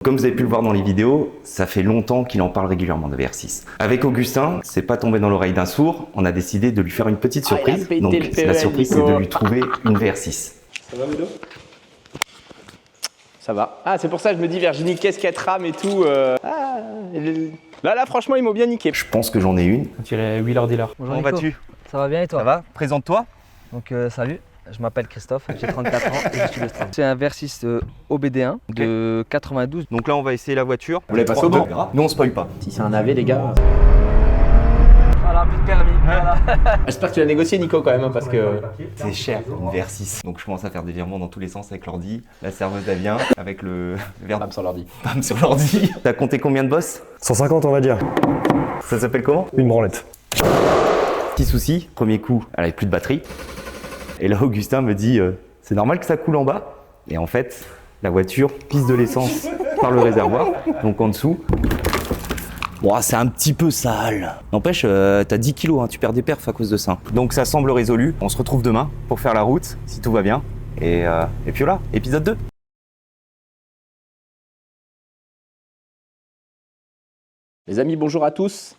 Comme vous avez pu le voir dans les vidéos, ça fait longtemps qu'il en parle régulièrement de VR6. Avec Augustin, c'est pas tombé dans l'oreille d'un sourd, on a décidé de lui faire une petite surprise. Donc la surprise, c'est de lui trouver une VR6. Ça va, Médo? Ça va. Ah, c'est pour ça que je me dis, Virginie, qu'est-ce qu'elle trame et tout. Là, franchement, ils m'ont bien niqué. Je pense que j'en ai une. On dirait Wheeler Dealer. Bonjour Comment Nico. vas-tu? Ça va bien et toi? Ça va? Présente-toi. Donc salut, je m'appelle Christophe, j'ai 34 ans et je suis de Strasbourg. C'est un VR6 OBD1 de 92. Donc là, on va essayer la voiture. Vous l'avez passé au banc? Nous, on spoil pas. Si c'est un AV, les gars. Voilà, plus de permis. Voilà. J'espère que tu l'as négocié, Nico, quand même, hein, parce que. C'est cher, une VR6. Donc je commence à faire des virements dans tous les sens avec l'ordi. La serveuse elle vient avec le verre Bam sur l'ordi. bam sur l'ordi. T'as compté combien de boss? 150 on va dire, Ça s'appelle comment? une branlette. Petit souci, premier coup, elle avait plus de batterie. Et là, Augustin me dit c'est normal que ça coule en bas. Et en fait, la voiture pisse de l'essence par le réservoir. Donc en dessous. Bon, c'est un petit peu sale. N'empêche, t'as 10 kilos, hein, tu perds des perfs à cause de ça. Donc ça semble résolu. On se retrouve demain pour faire la route, si tout va bien. Et puis voilà, épisode 2. Les amis, bonjour à tous.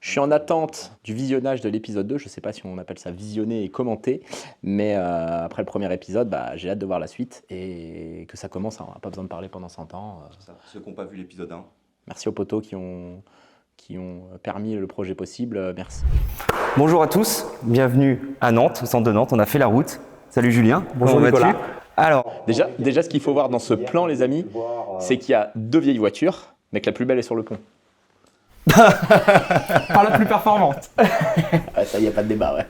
Je suis en attente du visionnage de l'épisode 2. Je ne sais pas si on appelle ça visionner et commenter. Mais après le premier épisode, j'ai hâte de voir la suite. Et que ça commence, on n'a pas besoin de parler pendant 100 ans. Ceux qui n'ont pas vu l'épisode 1. Merci aux potos qui ont permis le projet possible. Merci. Bonjour à tous, bienvenue à Nantes, au centre de Nantes. On a fait la route. Salut Julien. Bonjour Comment Nicolas. vas-tu? Alors, Déjà, ce qu'il faut voir dans ce plan, les amis, c'est qu'il y a deux vieilles voitures, mais que la plus belle est sur le pont. Pas la plus performante. Ah, ça, il n'y a pas de débat, ouais.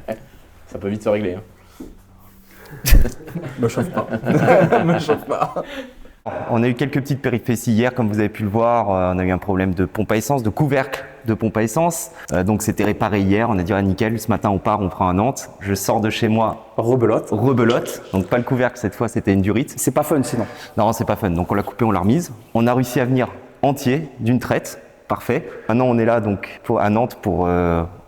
Ça peut vite se régler. Me chauffe pas. Me chauffe pas. on a eu quelques petites péripéties hier, comme vous avez pu le voir. On a eu un problème de pompe à essence, de couvercle de pompe à essence. Donc c'était réparé hier. On a dit ah, nickel, ce matin on part, on prend à Nantes. Je sors de chez moi, Rebelote. rebelote. Donc pas le couvercle cette fois, c'était une durite. C'est pas fun sinon. Non, c'est pas fun. Donc on l'a coupé, on l'a remise. On a réussi à venir entier d'une traite. Parfait. Maintenant, on est là donc à Nantes pour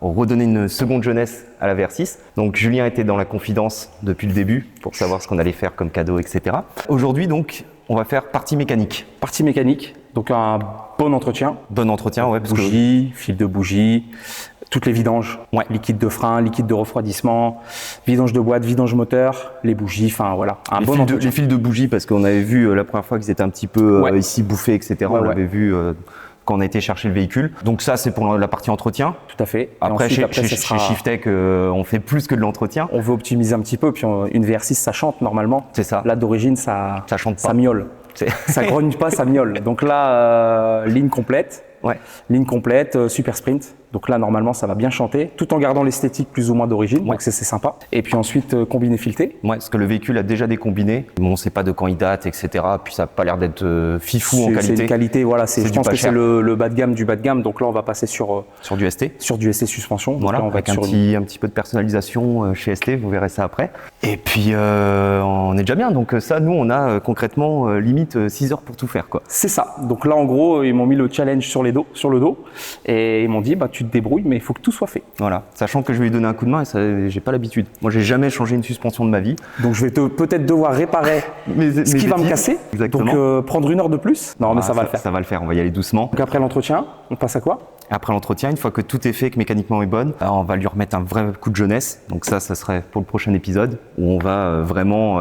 redonner une seconde jeunesse à la VR6. Donc Julien était dans la confidence depuis le début pour savoir ce qu'on allait faire comme cadeau, etc. Aujourd'hui, donc, on va faire partie mécanique. Partie mécanique, donc un bon entretien. Bon entretien, ouais, parce que Bougie, fil de bougie, toutes les vidanges. Ouais. Liquide de frein, liquide de refroidissement, vidange de boîte, vidange moteur, les bougies, enfin voilà. Un les bon fils entretien. les fils de bougie, parce qu'on avait vu la première fois qu'ils étaient un petit peu Ouais. ici bouffés, etc. Ouais, on ouais. l'avait vu quand on a été chercher le véhicule. Donc ça, c'est pour la partie entretien. Tout à fait. Et Après, ensuite, chez ça sera- Shiftech, on fait plus que de l'entretien. on veut optimiser un petit peu, puis une VR6 ça chante normalement. C'est ça. Là d'origine ça chante pas. ça miaule. C'est- Ça grogne pas, ça miaule. Donc là, ligne complète. Ouais. Ligne complète, super sprint. Donc là, normalement, ça va bien chanter, tout en gardant l'esthétique plus ou moins d'origine. Ouais. Donc c'est sympa. Et puis ensuite, combiné fileté. Ouais, parce que le véhicule a déjà des combinés. Bon, on ne sait pas de quand il date, etc. Puis ça n'a pas l'air d'être fifou en C'est qualité. une qualité, voilà. C'est Je du pense pas que cher. c'est le bas de gamme du bas de gamme. Donc là, on va passer sur Sur du ST. du ST suspension. Donc Voilà, là, on va avec être sur un petit peu de personnalisation chez ST, vous verrez ça après. Et puis, on est déjà bien. Donc ça, nous, on a concrètement limite 6 heures pour tout faire, quoi. C'est ça. Donc là, en gros, ils m'ont mis le challenge sur le dos et ils m'ont dit, tu te débrouilles, mais il faut que tout soit fait. Voilà, sachant que je vais lui donner un coup de main et ça, j'ai pas l'habitude. Moi, j'ai jamais changé une suspension de ma vie. Donc je vais peut-être devoir réparer ce qui va me casser. Exactement. Donc prendre une heure de plus. Non, mais ça va le faire. Ça va le faire, on va y aller doucement. Donc après l'entretien, on passe à quoi? Après l'entretien, une fois que tout est fait, que mécaniquement est bonne, on va lui remettre un vrai coup de jeunesse. Donc ça serait pour le prochain épisode où on va vraiment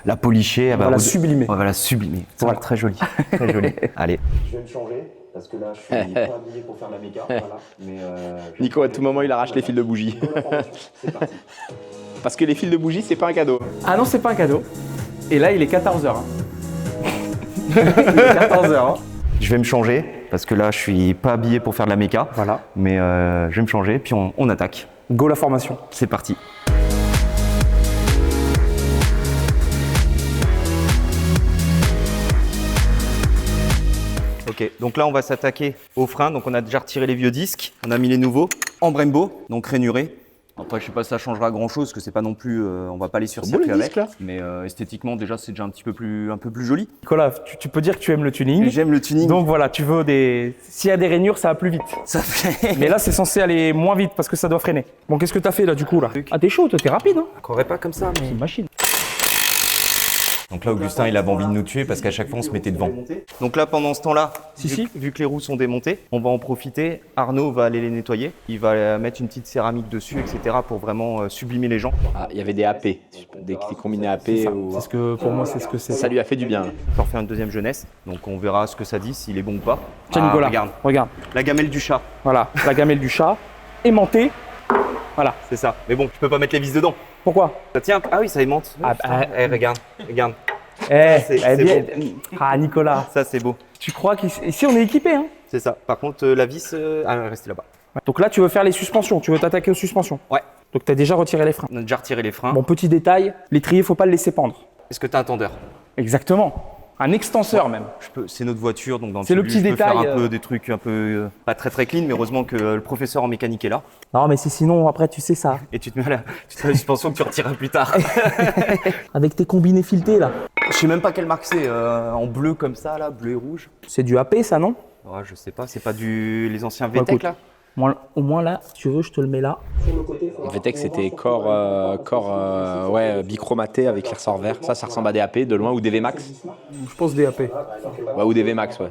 la policher. On va la sublimer. On va la sublimer. Ça va Voilà. être très joli. Très joli. Allez. Je vais me changer parce que là je suis pas habillé pour faire la méca. Voilà. Mais, Nico, à tout moment, il arrache les fils de bougie. c'est parti. Parce que les fils de bougie, c'est pas un cadeau. Ah non, c'est pas un cadeau. Et là, il est 14h. Il est 14h. Je vais me changer parce que là, je suis pas habillé pour faire de la méca. Voilà. Mais je vais me changer puis on attaque. Go la formation. C'est parti. Ok, donc là on va s'attaquer aux freins. Donc on a déjà retiré les vieux disques, on a mis les nouveaux en Brembo, donc rainurés. Après je sais pas si ça changera grand chose, que c'est pas non plus, on va pas aller sur Beau, circuit les avec. disques, là. Mais esthétiquement déjà c'est déjà un peu plus joli. Nicolas, tu peux dire que tu aimes le tuning. J'aime le tuning. Donc voilà, tu veux s'il y a des rainures, ça va plus vite. Ça fait. Mais là, c'est censé aller moins vite parce que ça doit freiner. Bon, qu'est-ce que t'as fait là du coup là? Ah, t'es chaud, toi, t'es rapide, hein? Je courais pas comme ça, mais. C'est une machine. Donc là, Augustin, il avait envie de nous tuer parce qu'à chaque fois, on se mettait devant. Donc là, pendant ce temps-là, vu que les roues sont démontées, on va en profiter. Arnaud va aller les nettoyer. Il va mettre une petite céramique dessus, etc. pour vraiment sublimer les gens. Ah, il y avait des AP, des combinés AP. C'est ce que, pour moi, c'est ce que c'est. Ça lui a fait du bien. Pour faire une deuxième jeunesse. Donc on verra ce que ça dit, s'il est bon ou pas. Tiens, Nicolas, regarde. La gamelle du chat. Voilà, la gamelle du chat, aimantée. Voilà. C'est ça. Mais bon, je peux pas mettre les vis dedans. Pourquoi? Ça tient. Ah oui, ça aimante. Regarde. C'est beau. Ah, Nicolas, Ça, c'est beau. tu crois qu'ici, on est équipé, hein? C'est ça. Par contre, la vis, restez là-bas. Donc là, tu veux faire les suspensions, tu veux t'attaquer aux suspensions. Ouais. Donc tu as déjà retiré les freins. On a déjà retiré les freins. Bon, petit détail, l'étrier, faut pas le laisser pendre. Est-ce que tu as un tendeur? Exactement. Un extenseur même. C'est notre voiture, donc dans C'est le but, petit je peux détail, faire un peu des trucs un peu pas très clean, mais heureusement que le professeur en mécanique est là. Non, mais sinon, après, tu sais ça. Et tu te mets à la suspension que tu retireras plus tard. Avec tes combinés filetés, là. Je sais même pas quelle marque c'est, en bleu comme ça, là, bleu et rouge. C'est du AP, ça, non? Ouais, je sais pas, c'est pas les anciens Bah, VTEC écoute. là? Moi, au moins, là, si tu veux, je te le mets là. VTEC, c'était corps bichromaté avec les ressorts verts. Ça ressemble à des AP de loin ou des VMAX. Je pense DAP. Ouais, ou des VMAX, ouais.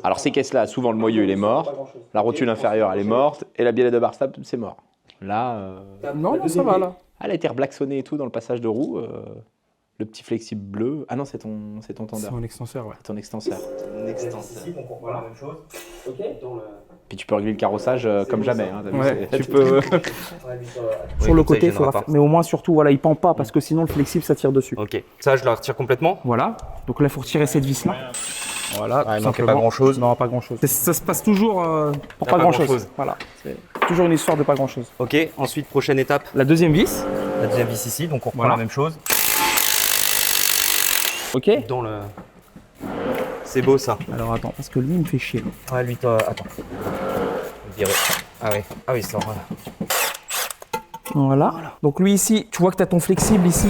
Alors ces caisses-là, souvent le moyeu il est mort, la rotule inférieure elle est morte et la biellette de Barstable c'est mort. Là, Non, ça va, là. elle a été reblacksonnée et tout dans le passage de roue. Le petit flexible bleu. Ah non, c'est ton tendeur, un extenseur, ouais. c'est ton extenseur. Ici, on comprend la même chose. Dans le... Puis tu peux régler le carrossage comme jamais. Hein, t'as vu, Ouais, c'est- tu peux. Ouais, lui, Sur le comme ça, côté, il il faudra gênera faire. pas. Mais au moins, surtout, voilà, il pend pas parce que sinon, le flexible, ça tire dessus. Ok, ça je la retire complètement. Voilà. Donc là, il faut retirer cette vis-là. Voilà. Ah, il tout manquait simplement. pas grand-chose. Non, pas grand-chose. Ça se passe toujours pour Ah, pas pas grand-chose. grand-chose. Voilà. C'est toujours une histoire de pas grand-chose. Ok, ensuite prochaine étape, La deuxième vis. la deuxième vis ici, donc on reprend Voilà. la même chose. Ok. Dans le... C'est beau ça. Alors attends, parce que lui, il me fait chier. Ah lui, toi, attends. On dirait... Ah oui, ça va. Voilà. Donc lui ici, tu vois que tu as ton flexible ici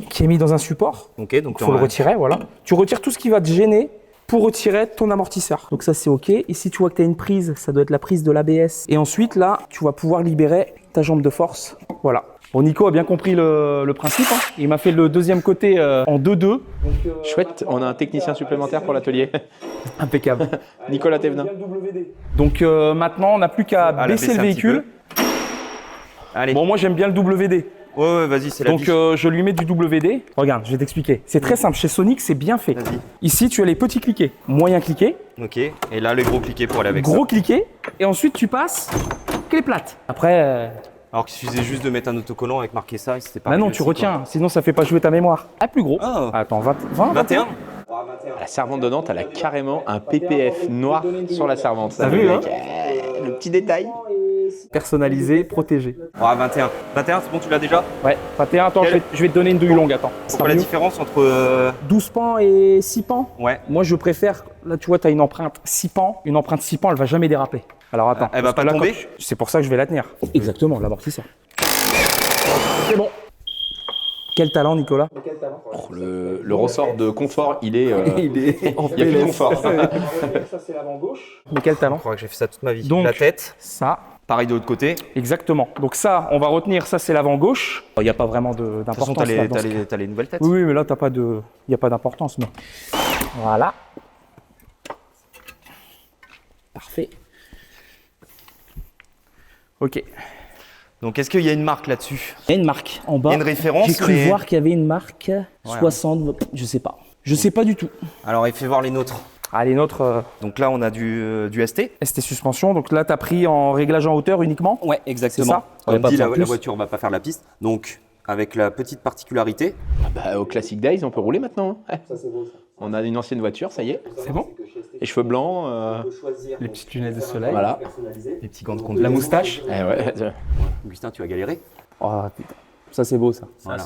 qui est mis dans un support. Ok, donc Il faut le retirer, voilà. Tu retires tout ce qui va te gêner pour retirer ton amortisseur. Donc ça, c'est OK. Ici, tu vois que tu as une prise. Ça doit être la prise de l'ABS. Et ensuite, là, tu vas pouvoir libérer ta jambe de force. Voilà. Bon, Nico a bien compris le principe. Hein. Il m'a fait le deuxième côté en 2-2. Chouette, on a un technicien supplémentaire pour l'atelier. Impeccable. Nicolas Thévenin. Donc maintenant, on n'a plus qu'à la baisser baisser le un petit véhicule. Allez. Bon, moi, j'aime bien le WD. Ouais, vas-y, c'est la Donc biche. je lui mets du WD. Regarde, je vais t'expliquer. C'est très simple. Chez Sonic, c'est bien fait. Vas-y. Ici, tu as les petits cliquets, moyen cliquet, Ok, et là les gros cliquets pour aller avec gros ça. cliquet, et ensuite tu passes clé plate. Après, Alors qu'il suffisait juste de mettre un autocollant avec marqué ça, et c'était pas bah non, tu retiens, sinon ça fait pas jouer ta mémoire. Ah, plus gros. Ah. Attends, 20, 21. La servante de Nantes, elle a carrément un PPF noir sur la servante. T'as vu, hein? Le petit détail. Personnalisé, protégé. Ah, 21. 21, c'est bon, tu l'as déjà? Ouais, 21, attends, Quel- je vais te donner une douille longue, attends. C'est quoi la différence entre... 12 pans et 6 pans. Ouais. Moi, je préfère, là, tu vois, tu as une empreinte 6 pans. Une empreinte 6 pans, elle va jamais déraper. Alors attends. Elle va parce pas que là, tomber quand c'est pour ça que je vais la tenir. Exactement, l'amortisseur. C'est bon. Quel talent, Nicolas. Le ressort de confort, il est. Il est en Il y a plus de PLS. confort. Ça, c'est l'avant gauche. Mais quel Je talent. crois que j'ai fait ça toute ma vie. Donc- La tête, Ça, pareil de l'autre côté. De exactement. Donc ça, on va retenir, ça c'est l'avant gauche. Il n'y a pas vraiment toute d'importance. façon, t'as là, les, dans t'as ce cas. les- t'as les nouvelles têtes. Oui, mais là, il n'y a pas d'importance. Mais... Voilà. Parfait. Ok. Donc est-ce qu'il y a une marque là-dessus? Il y a une marque en bas. Il y a une référence, J'ai cru mais- voir qu'il y avait une marque 60, je sais pas. Je sais pas du tout. Alors il fait voir les nôtres. Allez, notre Donc là on a du ST. ST suspension. Donc là, tu as pris en réglage en hauteur uniquement. Ouais, exactement. ça On va Comme pas dit, faire la plus. voiture va pas faire la piste. Donc avec la petite particularité, Bah, au Classic Days, on peut rouler maintenant. Hein. Ça, c'est beau, ça. On a une ancienne voiture, ça y est. C'est bon. Les cheveux blancs. On peut choisir Les petites lunettes de soleil. Voilà. personnaliser. les petits gants de conduite. La moustache. Eh ouais. Augustin, tu vas galérer. Oh, putain. Ça, c'est beau, ça. Voilà.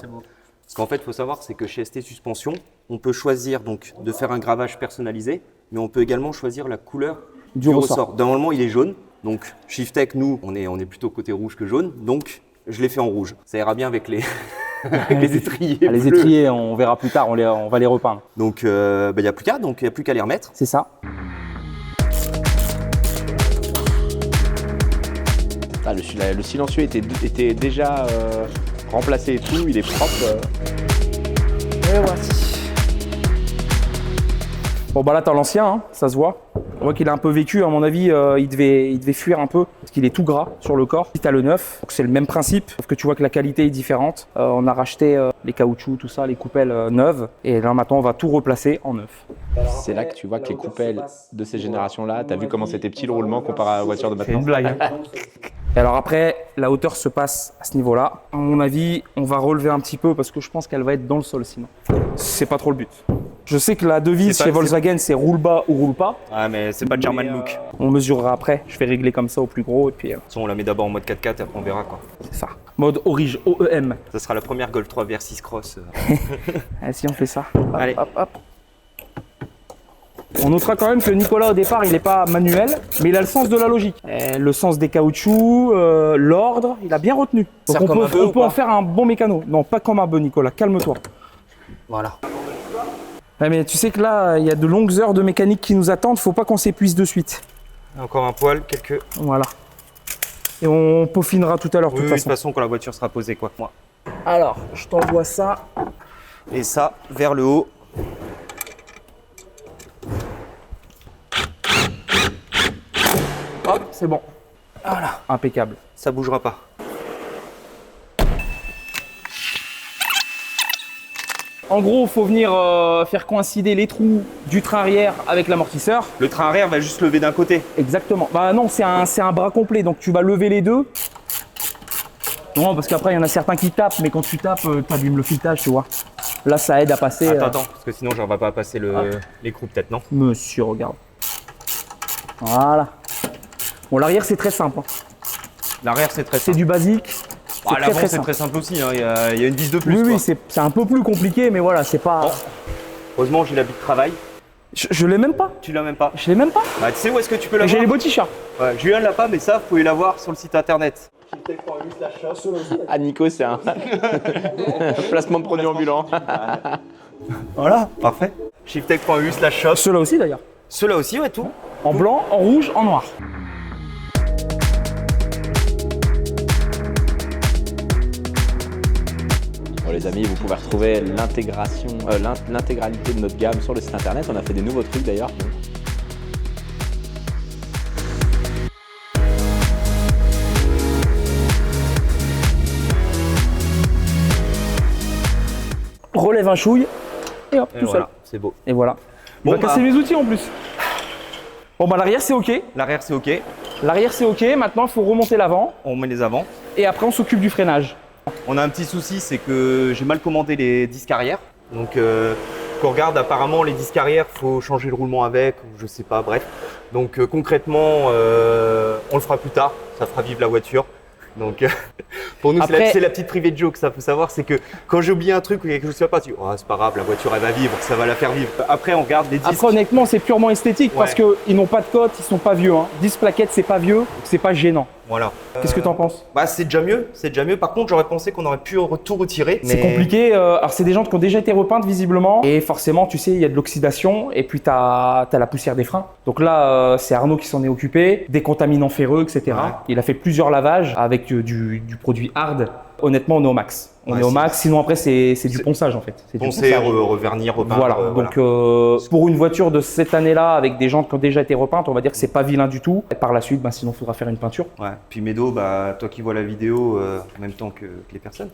Ce qu'en fait, il faut savoir, c'est que chez ST Suspension, on peut choisir donc de faire un gravage personnalisé, mais on peut également choisir la couleur Du du ressort. ressort. Normalement, il est jaune. Donc, Shiftech, nous, on est plutôt côté rouge que jaune. Donc, je l'ai fait en rouge. Ça ira bien avec les, avec les étriers. Ah, les bleus. étriers, on verra plus tard, on va les repeindre. Donc, il n'y a plus qu'à, donc il n'y a plus qu'à les remettre. C'est ça. Ah, le silencieux était déjà remplacé et tout, il est propre. Et voici. Bon bah là t'as l'ancien, hein, ça se voit. On voit qu'il a un peu vécu, à mon avis il devait fuir un peu parce qu'il est tout gras sur le corps. Si t'as le neuf, donc c'est le même principe, sauf que tu vois que la qualité est différente. On a racheté les caoutchoucs, tout ça, les coupelles neuves, et là maintenant on va tout replacer en neuf. C'est là que tu vois que les coupelles de ces générations-là, t'as vu comment c'était petit le roulement comparé à la voiture de C'est maintenant. une blague. Hein. Et alors après, la hauteur se passe à ce niveau-là. À mon avis, on va relever un petit peu parce que je pense qu'elle va être dans le sol sinon. C'est pas trop le but. Je sais que la devise C'est pas- chez Volkswagen, c'est roule bas ou roule pas. Ah, mais c'est pas le German look. De On mesurera après. Je vais régler comme ça au plus gros et puis toute façon, on la met d'abord en mode 4x4 et après on verra quoi. c'est ça. Mode Orige, OEM. Ça sera la première Golf 3 VR6 Cross. Allez, si on fait ça. Allez. Hop, hop. On notera quand même que Nicolas au départ il n'est pas manuel, mais il a le sens de la logique. Le sens des caoutchoucs, l'ordre, il a bien retenu. Donc Sert on comme peut, un bœuf on ou peut en pas faire un bon mécano. Non, pas comme un bœuf Nicolas, calme-toi. Voilà. Ouais, mais tu sais que là, il y a de longues heures de mécanique qui nous attendent, faut pas qu'on s'épuise de suite. Encore un poil, quelques. Voilà. Et on peaufinera tout à l'heure de Oui, toute de toute façon. façon, quand la voiture sera posée quoi. Moi. Alors, je t'envoie ça. Et ça, vers le haut. Hop, c'est bon. Voilà, impeccable. Ça bougera pas. En gros, il faut venir faire coïncider les trous du train arrière avec l'amortisseur. Le train arrière va juste lever d'un côté. Exactement. Bah non, c'est un bras complet, donc tu vas lever les deux. Non, parce qu'après, il y en a certains qui tapent, mais quand tu tapes, tu abîmes le filetage, tu vois. Là, ça aide à passer. Attends, parce que sinon, j'arrive pas à passer l'écrou peut-être, non? Monsieur, regarde. Voilà. Bon, l'arrière, c'est très simple. Hein. L'arrière, c'est très C'est simple. du basique. Ah, C'est l'avant, très c'est simple. très simple aussi. Hein. Il y a une vis de plus. Oui, quoi. oui, c'est un peu plus compliqué, mais voilà, c'est pas. Bon. Heureusement, j'ai l'habit de travail. Je l'ai même pas. Tu l'as même pas. Je l'ai même pas. Bah, tu sais où est-ce que tu peux J'ai l'avoir? les beaux t-shirts. Ouais, Julien l'a pas, mais ça, vous pouvez l'avoir sur le site internet. Ah Nico, c'est un placement de produit ambulant. Voilà, parfait. Shifttech.eu/shop. Ceux-là aussi d'ailleurs. Ceux-là aussi, ouais, tout. En blanc, en rouge, en noir. Bon les amis, vous pouvez retrouver l'intégralité de notre gamme sur le site internet. On a fait des nouveaux trucs d'ailleurs. Relève un chouille et hop, Et tout voilà, seul. c'est beau. Et voilà. Il Bon, va casser mes outils en plus. Bon bah l'arrière c'est ok. L'arrière, c'est OK. L'arrière c'est ok. Maintenant il faut remonter l'avant On met les avants. et après on s'occupe du freinage. On a un petit souci, c'est que j'ai mal commandé les disques arrière. Donc, qu'on regarde, apparemment, les disques arrière, faut changer le roulement avec, ou je sais pas, bref. Donc, concrètement, on le fera plus tard. Ça fera vivre la voiture. Donc, pour nous, Après- c'est la petite private joke. Ça faut savoir, c'est que quand j'ai oublié un truc ou quelque chose ne va pas, tu dis, oh, c'est pas grave, la voiture, elle va vivre, ça va la faire vivre. Après, on regarde les disques. Après honnêtement c'est purement esthétique parce Ouais. qu'ils n'ont pas de cote, ils sont pas vieux. Hein. 10 plaquettes c'est pas vieux, donc c'est pas gênant. Voilà. Qu'est-ce que t'en penses? Bah, c'est déjà mieux. C'est déjà mieux. Par contre, j'aurais pensé qu'on aurait pu tout retirer. C'est mais- compliqué. Alors, c'est des jantes qui ont déjà été repeintes visiblement. Et forcément, tu sais, il y a de l'oxydation et puis tu as la poussière des freins. Donc là, c'est Arnaud qui s'en est occupé. Des contaminants ferreux, etc. Ouais. Il a fait plusieurs lavages avec du produit hard. Honnêtement, on est au max. On Ouais, est au c'est- max. Sinon, après, c'est du ponçage en fait. C'est du Poncer, ponçage. revernir, repeindre. Voilà. Donc, pour une voiture de cette année-là, avec des jantes qui ont déjà été repeintes, on va dire que c'est pas vilain du tout. Et par la suite, sinon, il faudra faire une peinture. Ouais. Puis Médo, bah, toi qui vois la vidéo en même temps que les personnes,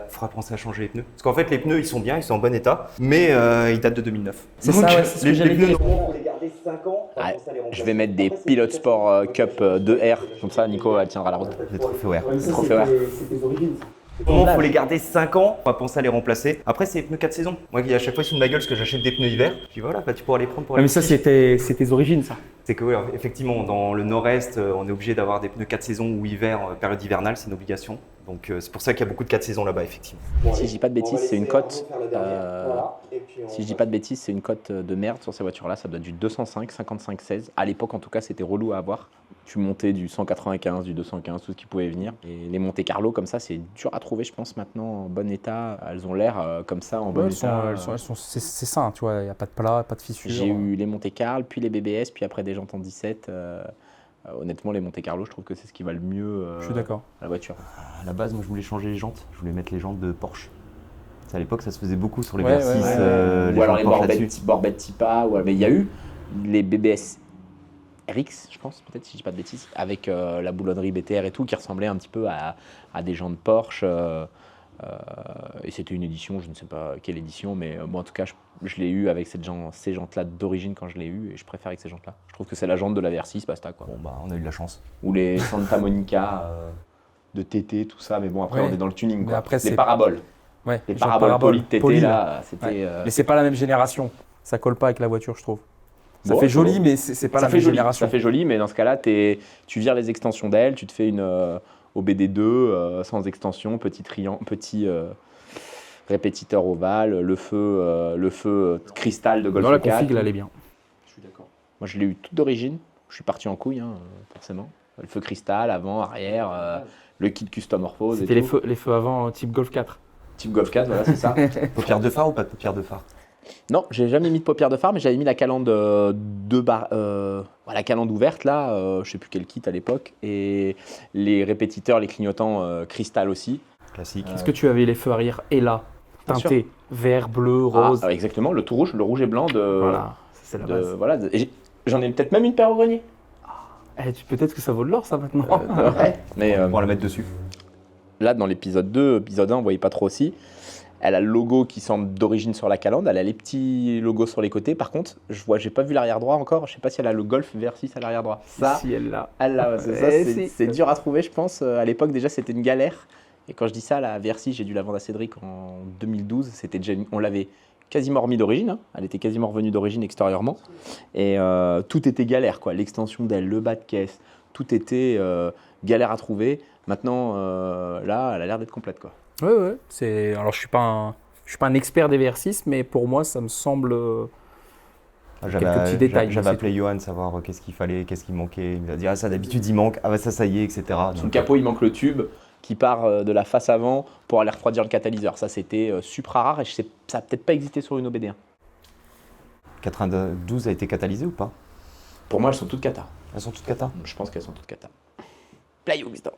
faudra penser à changer les pneus. Parce qu'en fait, les pneus, ils sont bien, ils sont en bon état, mais ils datent de 2009. C'est Donc, ça, ouais, c'est ce que les j'allais pneus, dire. Pour les garder 5 ans, Ouais, pensez à les remplacer. je vais mettre des Après, c'est Pilot des Sport Cup 2R, comme ça Nico elle tiendra la route. les trophées wear. Ouais, ça, Trop c'était- fait, ouais. c'était tes origines. Il faut les garder 5 ans, on va penser à les remplacer. Après, c'est les pneus 4 saisons. Moi, à chaque fois, ils sont de ma gueule parce que j'achète des pneus hiver. Puis voilà, bah, tu pourras les prendre pour Ouais, mais aller ça, ski. c'est tes origines, ça. C'est que, ouais, effectivement, dans le nord-est, on est obligé d'avoir des pneus 4 saisons ou hiver, période hivernale, c'est une obligation. Donc, c'est pour ça qu'il y a beaucoup de 4 saisons là-bas, effectivement. Bon, Si allez, je dis pas de on va bêtises, c'est une laisser cote, Arnaud faire le dernier. Voilà. Et puis, on Si je dis va- pas de bêtises, c'est une cote de merde sur ces voitures-là. Ça doit être du 205, 55, 16. À l'époque, en tout cas, c'était relou à avoir. Tu montais du 195, du 215, tout ce qui pouvait venir. Et les Monte Carlo, comme ça, c'est dur à trouver, je pense, maintenant en bon état. Elles ont l'air comme ça, en bon état. C'est sain, tu vois, il n'y a pas de plat, pas de fissure. J'ai eu les Monte Carlo, puis les BBS, puis après des jantes en 17. Honnêtement, les Monte Carlo, je trouve que c'est ce qui va le mieux Je suis d'accord. à la voiture. À la base, moi, je voulais changer les jantes. Je voulais mettre les jantes de Porsche. À l'époque, ça se faisait beaucoup sur les Ouais, Versys. ouais, Ou alors les gens penchent là-dessus. Borbette Tipa, mais il y a eu les BBS RX, je pense, peut-être si je dis pas de bêtises, avec la boulonnerie BTR et tout, qui ressemblait un petit peu à des jantes Porsche. Et c'était une édition, je ne sais pas quelle édition, mais moi en tout cas, je l'ai eu avec ces jantes-là d'origine quand je l'ai eu, et je préfère avec ces jantes-là. Je trouve que c'est la jante de la Versys, basta quoi. Bon, bah, on a eu de la chance. Ou les Santa Monica de TT, tout ça, mais bon, après Ouais. on est dans le tuning, Mais quoi. après, les c'est- paraboles. Ouais, Les genre paraboles polis de TT, polis, là, c'était. Ouais. Mais c'est pas la même génération. Ça colle pas avec la voiture, je trouve. Ça Bon, fait c'est joli, bon. mais c'est pas Ça la fait même joli, génération. ça fait joli, mais dans ce cas-là, tu vires les extensions d'ailes, tu te fais une OBD2 sans extension, petit répétiteur ovale, le feu cristal de Golf Dans la 4. config, là, elle est bien. Je suis d'accord. Moi, je l'ai eu toute d'origine. Je suis parti en couille, forcément. Le feu cristal, avant, arrière, le kit custom morphose. C'était les feux avant type Golf 4. Type Golf 4, voilà, c'est ça. Paupières de phare ou pas de paupières de phare? Non, j'ai jamais mis de paupières de phare, mais j'avais mis la calandre la calandre ouverte là, je sais plus quel kit à l'époque, et les répétiteurs, les clignotants cristal aussi. Classique. Est-ce que tu avais les feux arrière et là, Bien teintés, vert, bleu, rose? Exactement, le tout rouge, le rouge et blanc Voilà, c'est la base. et j'en ai peut-être même une paire au grenier. Peut-être que ça vaut de l'or, ça, maintenant. Ouais. Mais On va la mettre dessus. là, dans l'épisode 2, épisode 1, on voyait pas trop aussi. Elle a le logo qui semble d'origine sur la calandre, elle a les petits logos sur les côtés. Par contre, j'ai pas vu l'arrière droit encore, je sais pas si elle a le Golf Versys à l'arrière droit. Ça, Si elle l'a. elle l'a, c'est ça, c'est dur à trouver, je pense. À l'époque, déjà, c'était une galère. Et quand je dis ça, la Versys, j'ai dû la vendre à Cédric en 2012. On l'avait quasiment remis d'origine. Elle était quasiment revenue d'origine extérieurement. Et tout était galère, quoi. L'extension d'aile, le bas de caisse, tout était galère à trouver. Maintenant, là, elle a l'air d'être complète, quoi. Ouais. Alors, je suis pas un expert des VR6, mais pour moi, ça me semble. Quelques petits détails, J'avais c'est appelé Johan savoir qu'est-ce qu'il fallait, qu'est-ce qui manquait. Il m'a dit, ah, ça d'habitude il manque, ah, bah, ça y est, etc. Sous le Donc, capot, il manque le tube qui part de la face avant pour aller refroidir le catalyseur. Ça, c'était supra rare et ça n'a peut-être pas existé sur une OBD1. 92 a été catalysé ou pas? Pour moi, elles sont toutes cata. Elles sont toutes cata. Je pense qu'elles sont toutes cata. Play Augustin.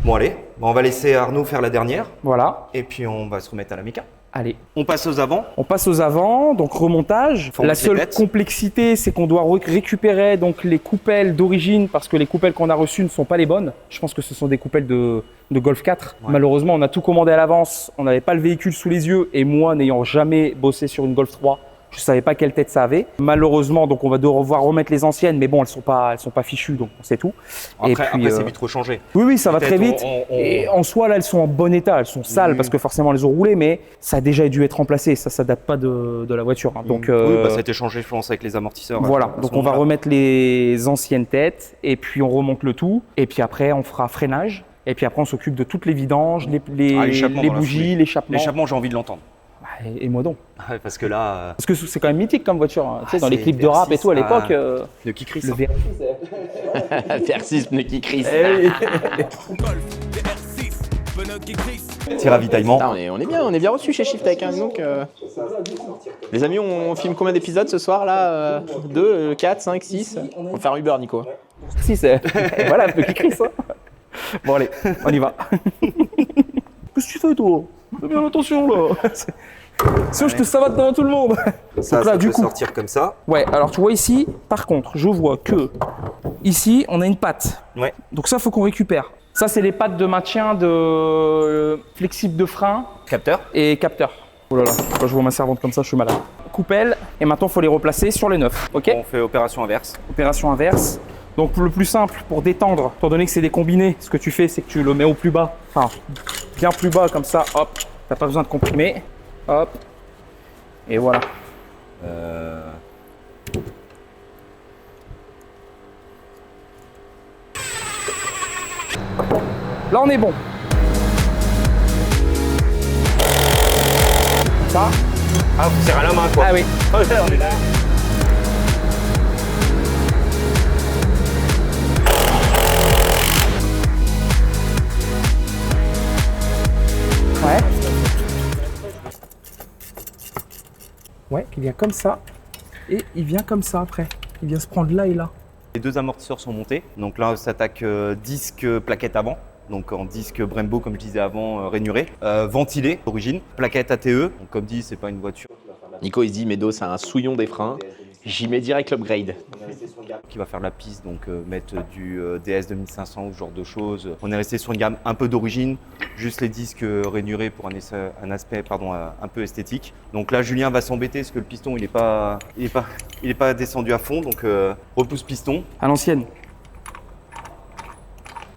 Bon, allez, on va laisser Arnaud faire la dernière Voilà. et puis on va se remettre à la méca. Allez. On passe aux avant. On passe aux avant, donc remontage. Forme La de seule tête. complexité, c'est qu'on doit récupérer donc les coupelles d'origine parce que les coupelles qu'on a reçues ne sont pas les bonnes. Je pense que ce sont des coupelles de Golf 4. Ouais. Malheureusement, on a tout commandé à l'avance, on n'avait pas le véhicule sous les yeux et moi, n'ayant jamais bossé sur une Golf 3, je savais pas quelle tête ça avait. Malheureusement, donc on va devoir remettre les anciennes, mais bon, elles sont pas fichues, donc c'est tout. Après, c'est vite rechangé. Oui, ça va Les très têtes, vite. on- Et en soi, là, elles sont en bon état. Elles sont sales parce que forcément, elles ont roulé, mais ça a déjà dû être remplacé. Ça date pas de la voiture. Hein. Donc, Oui, ça a été changé, je pense, avec les amortisseurs. voilà. à ce Donc, on va moment-là. remettre les anciennes têtes et puis on remonte le tout. Et puis après, on fera freinage. Et puis après, on s'occupe de toutes les vidanges, l'échappement les dans la bougies, foulée. l'échappement. L'échappement, j'ai envie de l'entendre. Bah, et moi donc. Ouais, parce que là, Parce que c'est quand même mythique comme voiture. Hein. Tu sais, dans les c'est clips de rap et tout à Versys, l'époque. le qui crie Le ça. VR6, Versys pneu qui crisse. Petit ravitaillement. Ah, on est bien reçu chez Shiftech. Hein, donc, les amis, on filme combien d'épisodes ce soir là 2, 4, 5, 6 On va faire Uber, Nico. si, c'est. Voilà, le qui crie ça. Bon, allez, on y va. Qu'est-ce que tu fais, toi? Fais bien attention, là. Sinon, je te savate devant tout le monde. Ça, Donc là, ça du peut coup- sortir comme ça. Ouais, alors tu vois ici, par contre, je vois que ici, on a une patte. Ouais. Donc ça, faut qu'on récupère. Ça, c'est les pattes de maintien de flexible de frein Capteur. et capteur. Oh là là, quand je vois ma servante comme ça, je suis malade. Coupelle, et maintenant, il faut les replacer sur les neufs. Ok. On fait opération inverse. Opération inverse. Donc le plus simple pour détendre, étant donné que c'est des combinés, ce que tu fais, c'est que tu le mets au plus bas, enfin bien plus bas comme ça, hop, t'as pas besoin de comprimer, hop, et voilà. Là on est bon. Ça. Ah, vous serrez à la main, quoi. Ah oui. On est là. Ouais. Ouais, il vient comme ça. Et il vient comme ça après. Il vient se prendre là et là. Les deux amortisseurs sont montés. Donc là, on s'attaque disque plaquette avant. donc en disque Brembo comme je disais avant, rainuré, ventilé d'origine, plaquette ATE, donc comme dit c'est pas une voiture Nico, il se dit, Medo, c'est un souillon des freins. J'y mets direct l'upgrade. qui va faire la piste, donc mettre du DS 2500 ou ce genre de choses. On est resté sur une gamme un peu d'origine, juste les disques rainurés pour un aspect un peu esthétique. Donc là Julien va s'embêter parce que le piston il est pas descendu à fond, donc repousse piston. À l'ancienne.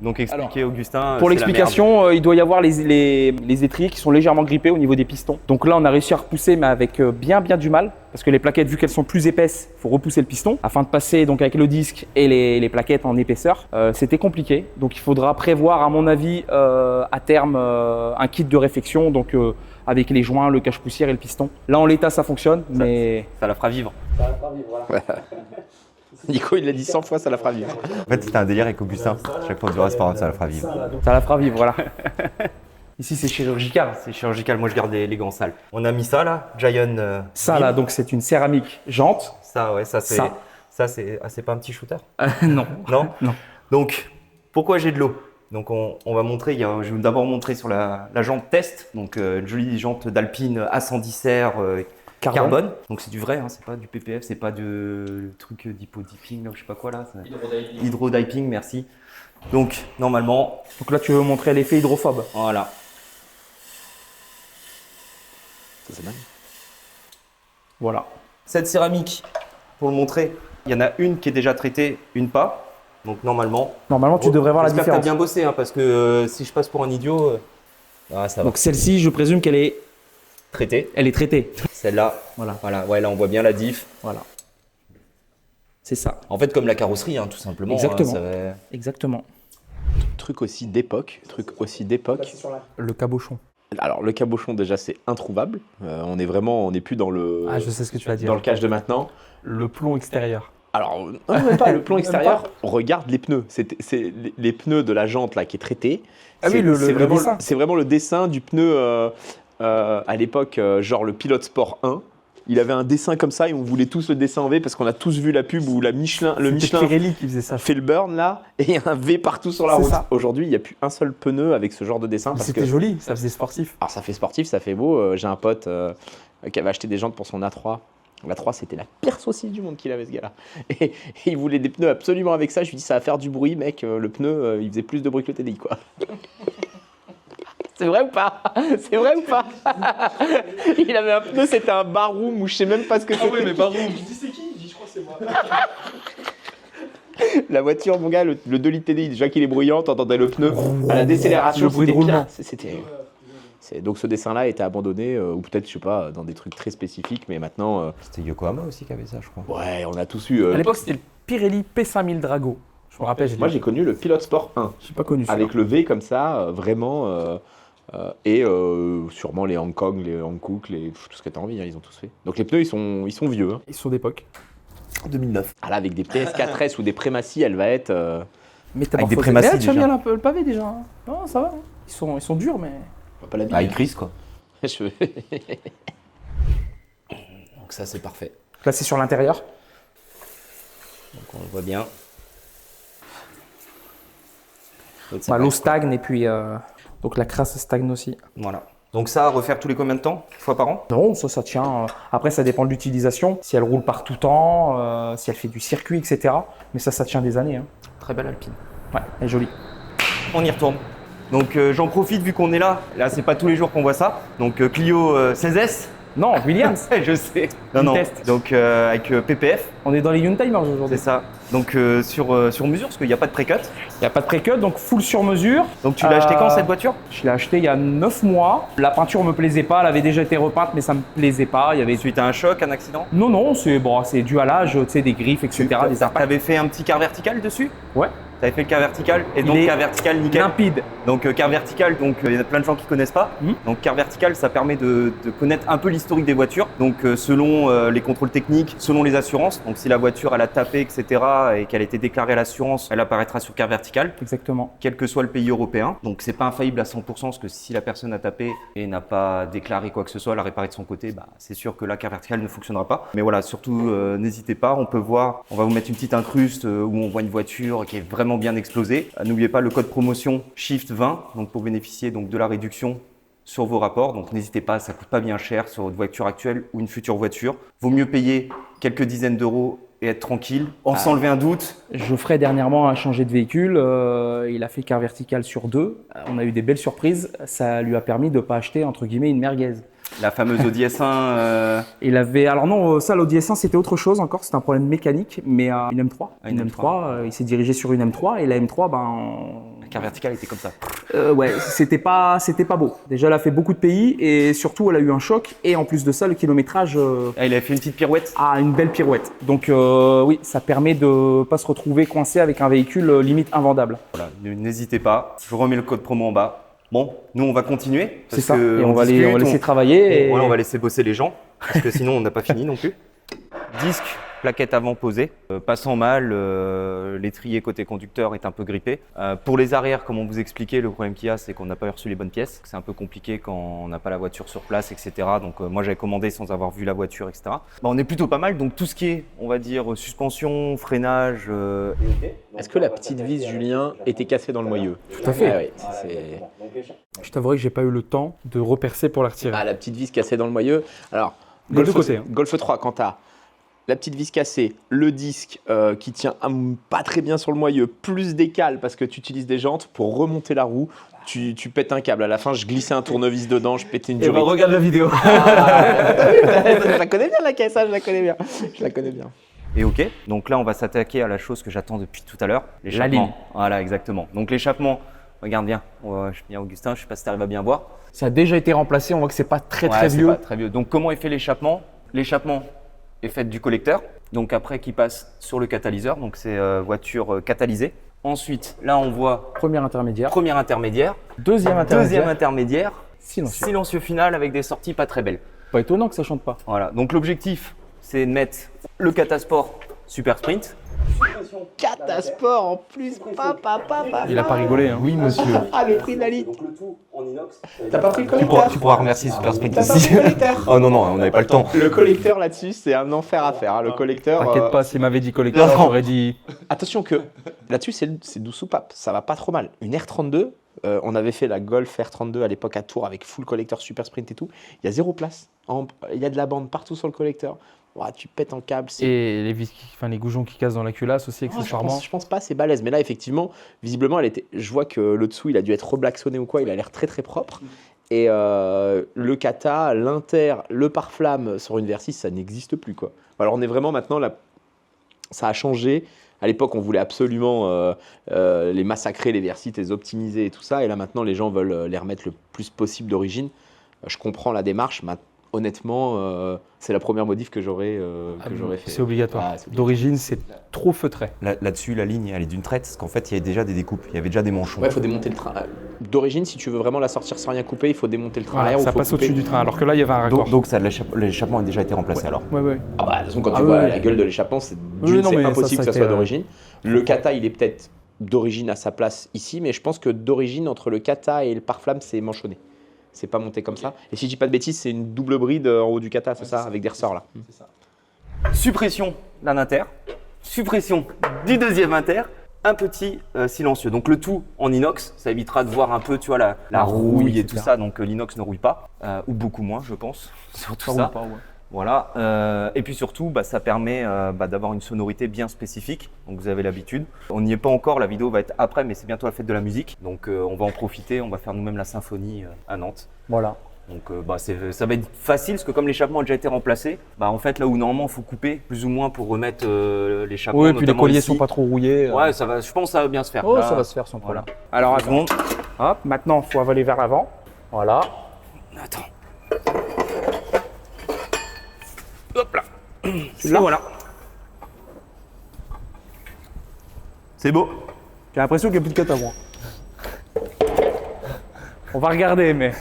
Donc expliquer Augustin. Pour c'est l'explication, il doit y avoir les étriers qui sont légèrement grippés au niveau des pistons. Donc là, on a réussi à repousser, mais avec bien du mal, parce que les plaquettes, vu qu'elles sont plus épaisses, il faut repousser le piston afin de passer donc avec le disque et les plaquettes en épaisseur. C'était compliqué, donc il faudra prévoir, à mon avis, à terme, un kit de réfection, donc avec les joints, le cache-poussière et le piston. Là, en l'état, ça fonctionne, mais Ça la fera vivre. Nico, il l'a dit 100 fois, ça la fera vivre. En fait, c'était un délire avec Augustin. Chaque fois du restaurant, ça la fera vivre. ça la fera vivre, voilà. Ici, c'est chirurgical. C'est chirurgical. Moi, je garde les gants sales. On a mis ça là, Giant. Ça, là, donc c'est une céramique jante. Ça, ouais, ça c'est. Ça. Ça, c'est pas un petit shooter. Non. Non. Non. Donc, pourquoi j'ai de l'eau? Donc, on va montrer. Je vais d'abord montrer sur la jante test. Donc, une jolie jante d'Alpine A110R. Carbone, donc c'est du vrai, hein, c'est pas du PPF, c'est pas de truc d'hypodipping, je sais pas quoi là. Hydrodiping, merci. Donc normalement, Donc là, tu veux montrer l'effet hydrophobe. voilà. Ça, c'est mal. Voilà. Cette céramique, pour le montrer, il y en a une qui est déjà traitée, une pas. Donc normalement, Normalement, tu devrais voir la j'espère que t'as différence. bien bossé, hein, parce que si je passe pour un idiot, ça va. Donc celle-ci, je présume qu'elle est Traité. traitée. Celle-là, Voilà. ouais, là on voit bien la diff. Voilà. C'est ça. En fait, comme la carrosserie, hein, tout simplement. Exactement. hein, ça va- Exactement. Truc aussi d'époque. Le cabochon. Alors, le cabochon, déjà, c'est introuvable. On n'est plus dans le, Ah, je sais ce que tu vas dire. dans le cache de maintenant. Le plomb extérieur. Alors, non, même pas le plomb extérieur. Regarde les pneus. C'est les pneus de la jante là qui est traité. Ah oui, C'est- le c'est vraiment, dessin. c'est vraiment le dessin du pneu à l'époque, genre le Pilote Sport 1. Il avait un dessin comme ça et on voulait tous le dessin en V parce qu'on a tous vu la pub où le Michelin C'était Pirelli qui faisait ça. fait le burn là et il y a un V partout sur la C'est route. ça. Aujourd'hui, il n'y a plus un seul pneu avec ce genre de dessin Mais parce que c'était joli, ça faisait sportif. alors ça fait sportif, ça fait beau. J'ai un pote qui avait acheté des jantes pour son A3. L'A3, c'était la pire saucisse du monde qu'il avait, ce gars-là. Et il voulait des pneus absolument avec ça. Je lui dis, ça va faire du bruit, mec. Le pneu, il faisait plus de bruit que le TDI, quoi. C'est vrai ou pas? C'est vrai ou pas? Il avait un pneu, c'était un baroum ou je sais même pas ce que c'était. mais baroum. Je dis c'est qui? Je dis je crois que c'est moi. La voiture, mon gars, le 2 litres TDI, déjà qu'il est bruyant, t'entendais le pneu à la décélération. Le bruit de c'était pire. roulement. Donc ce dessin-là a été abandonné, ou peut-être, je sais pas, dans des trucs très spécifiques, mais maintenant, C'était Yokohama aussi qui avait ça, je crois. ouais, on a tous eu. Euh, À l'époque, c'était le Pirelli P5000 Drago. Je me rappelle, Moi, j'ai connu le Pilote Sport 1, j'ai pas connu ça. avec le V comme ça, vraiment, et sûrement les Hankook, tout ce que t'as envie, hein, ils ont tous fait. Donc les pneus, ils sont vieux. Hein. Ils sont d'époque. 2009. Ah là, avec des PS4S ou des Prémacy, elle va être. Métamorphosée. des prémacies, Mais là, tu as déjà. bien le pavé déjà. hein. Non, ça va. hein. Ils sont durs, mais. On va pas la Ah, il crise quoi. Je- Donc ça c'est parfait. Là, c'est sur l'intérieur. Donc on le voit bien. L'autre, c'est Bah, pareil. l'eau stagne et puis. Donc la crasse stagne aussi. Voilà. Donc ça, à refaire tous les combien de temps? Une fois par an? Non, ça tient. Après, ça dépend de l'utilisation. Si elle roule par tout temps, si elle fait du circuit, etc. Mais ça tient des années. hein. Très belle Alpine. Ouais, elle est jolie. On y retourne. Donc j'en profite vu qu'on est là. Là, c'est pas tous les jours qu'on voit ça. Donc Clio 16S. Non, Williams. Je sais. Non. Test. Donc avec PPF, On est dans les Youngtimers c'est aujourd'hui. ça. Donc sur mesure, parce qu'il n'y a pas de pré-cut. Il n'y a pas de pré-cut, donc full sur mesure. Donc tu l'as acheté quand cette voiture? Je l'ai acheté il y a 9 mois. La peinture me plaisait pas, elle avait déjà été repeinte, mais ça me plaisait pas. Il y avait. Suite à un choc, un accident? Non, c'est dû à l'âge, tu sais, des griffes, etc. Des impacts. T'avais fait un petit quart vertical dessus? Ouais. T'avais fait le quart vertical et Il donc est quart vertical nickel. Limpide. Donc quart vertical, donc il y en a plein de gens qui connaissent pas. Mhm. Donc quart vertical, ça permet de connaître un peu l'historique des voitures. Donc selon les contrôles techniques, selon les assurances. Donc si la voiture elle a tapé, etc. et qu'elle a été déclarée à l'assurance, elle apparaîtra sur quart vertical, Exactement. quel que soit le pays européen. Donc c'est pas infaillible à 100% parce que si la personne a tapé et n'a pas déclaré quoi que ce soit, elle a réparé de son côté, bah, c'est sûr que la quart vertical ne fonctionnera pas. Mais voilà, surtout n'hésitez pas, on va vous mettre une petite incruste où on voit une voiture qui est vraiment vraiment bien explosé. N'oubliez pas le code promotion SHIFT20 donc pour bénéficier donc de la réduction sur vos rapports. Donc n'hésitez pas, ça coûte pas bien cher sur votre voiture actuelle ou une future voiture. Vaut mieux payer quelques dizaines d'euros et être tranquille, s'enlever un doute. Geoffrey dernièrement a changé de véhicule, il a fait quart vertical sur 2. On a eu des belles surprises, ça lui a permis de ne pas acheter entre guillemets une merguez. La fameuse Audi S1. Il avait, alors non, ça l'Audi S1 c'était autre chose encore, c'était un problème mécanique, mais une M3. Une M3, il s'est dirigé sur une M3 et la M3, La carte verticale était comme ça. ouais, c'était pas beau. Déjà elle a fait beaucoup de pays et surtout elle a eu un choc et en plus de ça le kilométrage. Ah, il avait fait une petite pirouette. Ah, une belle pirouette. Donc oui, ça permet de pas se retrouver coincé avec un véhicule limite invendable. Voilà, n'hésitez pas, je vous remets le code promo en bas. Bon, nous on va continuer. C'est ça, et on va laisser travailler. Et... Voilà, on va laisser bosser les gens, parce que sinon on n'a pas fini non plus. Disque, plaquette avant posée, passant mal, l'étrier côté conducteur est un peu grippé. Pour les arrières, comme on vous expliquait, le problème qu'il y a, c'est qu'on n'a pas reçu les bonnes pièces. C'est un peu compliqué quand on n'a pas la voiture sur place, etc. Donc moi j'avais commandé sans avoir vu la voiture, etc. On est plutôt pas mal, donc tout ce qui est, on va dire, suspension, freinage... Est-ce que la petite vis, Julien, était cassée dans le moyeu? Tout à fait. Ah oui, c'est... Je t'avouerai que j'ai pas eu le temps de repercer pour la retirer. Ah, la petite vis cassée dans le moyeu. Alors, Des deux côtés, hein. Golf 3, quand t'as la petite vis cassée, le disque qui tient pas très bien sur le moyeu, plus des cales parce que tu utilises des jantes pour remonter la roue, tu pètes un câble. À la fin, je glissais un tournevis dedans, je pétais une durite. regarde la vidéo. Je la connais bien la caisse, je la connais bien. Je la connais bien. Et ok, donc là on va s'attaquer à la chose que j'attends depuis tout à l'heure, l'échappement. ligne. Voilà, exactement. Donc l'échappement, regarde bien, bien Augustin, je sais pas si tu arrives à bien voir. Ça a déjà été remplacé, on voit que c'est pas très Ouais, c'est vieux. pas très vieux. Donc comment est fait l'échappement? L'échappement est fait du collecteur, donc après qui passe sur le catalyseur, donc c'est voiture catalysée. Ensuite, là on voit Premier intermédiaire. premier intermédiaire, Deuxième intermédiaire. deuxième intermédiaire, Silencieux. silencieux final avec des sorties pas très belles. Pas étonnant que ça chante pas. Voilà, donc l'objectif c'est de mettre le Catasport Super Sprint. Catasport en plus, papa. Il a pas rigolé, hein. Oui monsieur. Ah, le prix d'Ali. Donc le tout en inox. T'as pas pris le collecteur? Tu pourras remercier Super Sprint T'as pas aussi. pris le collecteur? Oh non, on n'avait pas le temps. Le collecteur là-dessus, c'est un enfer à faire. Hein. Le collecteur. T'inquiète pas, s'il m'avait dit collecteur, Non. j'aurais dit. Attention que là-dessus, c'est doux soupape. Ça va pas trop mal. Une R32, on avait fait la Golf R32 à l'époque à Tours avec full collecteur Super Sprint et tout. Il y a zéro place. Il y a de la bande partout sur le collecteur. Ouah, tu pètes en câble. Et les vis, les goujons qui cassent dans la culasse aussi, Non, accessoirement. je pense pas, c'est balèze. Mais là, effectivement, visiblement, je vois que le dessous, il a dû être reblacksonné ou quoi. Il a l'air très très propre. Et le kata, l'inter, le pare-flamme sur une Versys, ça n'existe plus, quoi. Alors on est vraiment maintenant là, ça a changé. À l'époque, on voulait absolument les massacrer, les Versys, les optimiser et tout ça. Et là maintenant, les gens veulent les remettre le plus possible d'origine. Je comprends la démarche. Honnêtement, c'est la première modif que j'aurais fait. C'est obligatoire. Ah, c'est obligatoire. D'origine, c'est trop feutré. Là-dessus, la ligne, elle est d'une traite, parce qu'en fait, il y avait déjà des découpes, il y avait déjà des manchons. Ouais, il faut démonter le train. D'origine, si tu veux vraiment la sortir sans rien couper, il faut démonter le train Voilà, arrière. ou ça faut passe couper. au-dessus du train, alors que là, il y avait un raccord. Donc ça, l'échappement a déjà été remplacé alors. Ouais, ouais. Ah bah, de toute façon, quand Ah tu vois ouais. la gueule de l'échappement, c'est Oui, non, mais impossible ça que ça soit a été, d'origine. Le kata, il est peut-être d'origine à sa place ici, mais je pense que d'origine, entre le kata et le pare-flamme, c'est manchonné. C'est pas monté comme ça. Et si je dis pas de bêtises, c'est une double bride en haut du kata, c'est ça, avec des ressorts là. Suppression d'un inter, suppression du deuxième inter, un petit silencieux. Donc le tout en inox, ça évitera de voir un peu, tu vois, la rouille et tout ça. Donc l'inox ne rouille pas, ou beaucoup moins, je pense, surtout ça. Voilà. Et puis surtout, ça permet d'avoir une sonorité bien spécifique. Donc vous avez l'habitude. On n'y est pas encore, la vidéo va être après, mais c'est bientôt la fête de la musique. Donc on va en profiter, on va faire nous-mêmes la symphonie à Nantes. Voilà. Donc ça va être facile parce que comme l'échappement a déjà été remplacé, en fait là où normalement il faut couper plus ou moins pour remettre l'échappement. Oui, et puis les notamment colliers ici. sont pas trop rouillés. Ouais, ça va, je pense que ça va bien se faire. Oh, Là, ça va se faire sans problème. voilà. Alors Deux secondes. Hop, maintenant, il faut avaler vers l'avant. Voilà. Attends. Hop là. Là, voilà. C'est beau. J'ai l'impression qu'il n'y a plus de kata, moi. On va regarder, mais.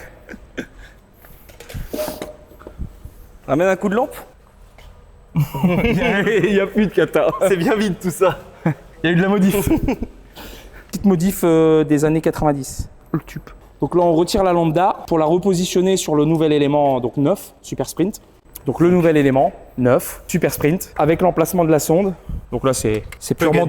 Ramène un coup de lampe. Il n'y a plus de kata. C'est bien vide tout ça. Il y a eu de la modif. Petite modif des années 90. Le tube. Donc là, on retire la lambda pour la repositionner sur le nouvel élément donc neuf, Super Sprint. Donc le nouvel élément, neuf, super sprint, avec l'emplacement de la sonde. Donc là c'est purement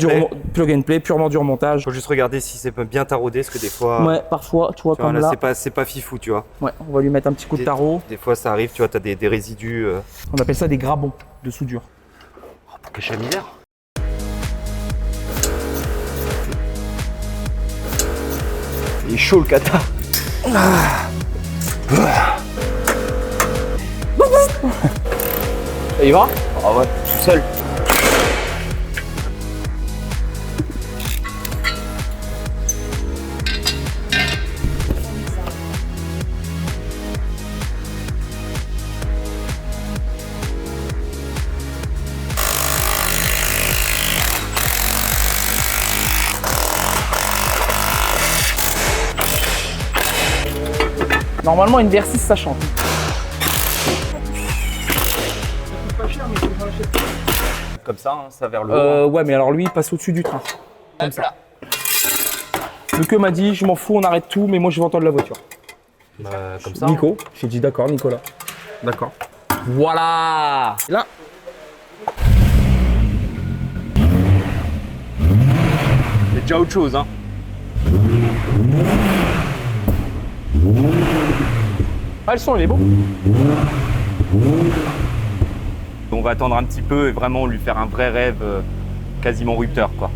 plug and play, purement du remontage. Faut juste regarder si c'est bien taraudé, parce que des fois, Ouais, parfois, tu vois, tu vois, comme là, là. c'est pas fifou, tu vois. Ouais, on va lui mettre un petit coup de tarot. Des fois, ça arrive, tu vois, t'as des résidus. On appelle ça des grabons de soudure. Pour cacher la misère. Il est chaud le kata. Ça y va? Ah ouais, tout seul. Normalement, une VR6, ça chante. Comme ça, hein, ça vers le haut. Ouais, mais alors lui, il passe au-dessus du train. Comme ça. Le que m'a dit, je m'en fous, on arrête tout, mais moi je vais entendre la voiture. Comme ça. Nico, j'ai dit d'accord, Nicolas. D'accord. Voilà. Là. C'est déjà autre chose, hein. Ah, le son, il est beau. On va attendre un petit peu et vraiment lui faire un vrai rêve quasiment rupteur, quoi.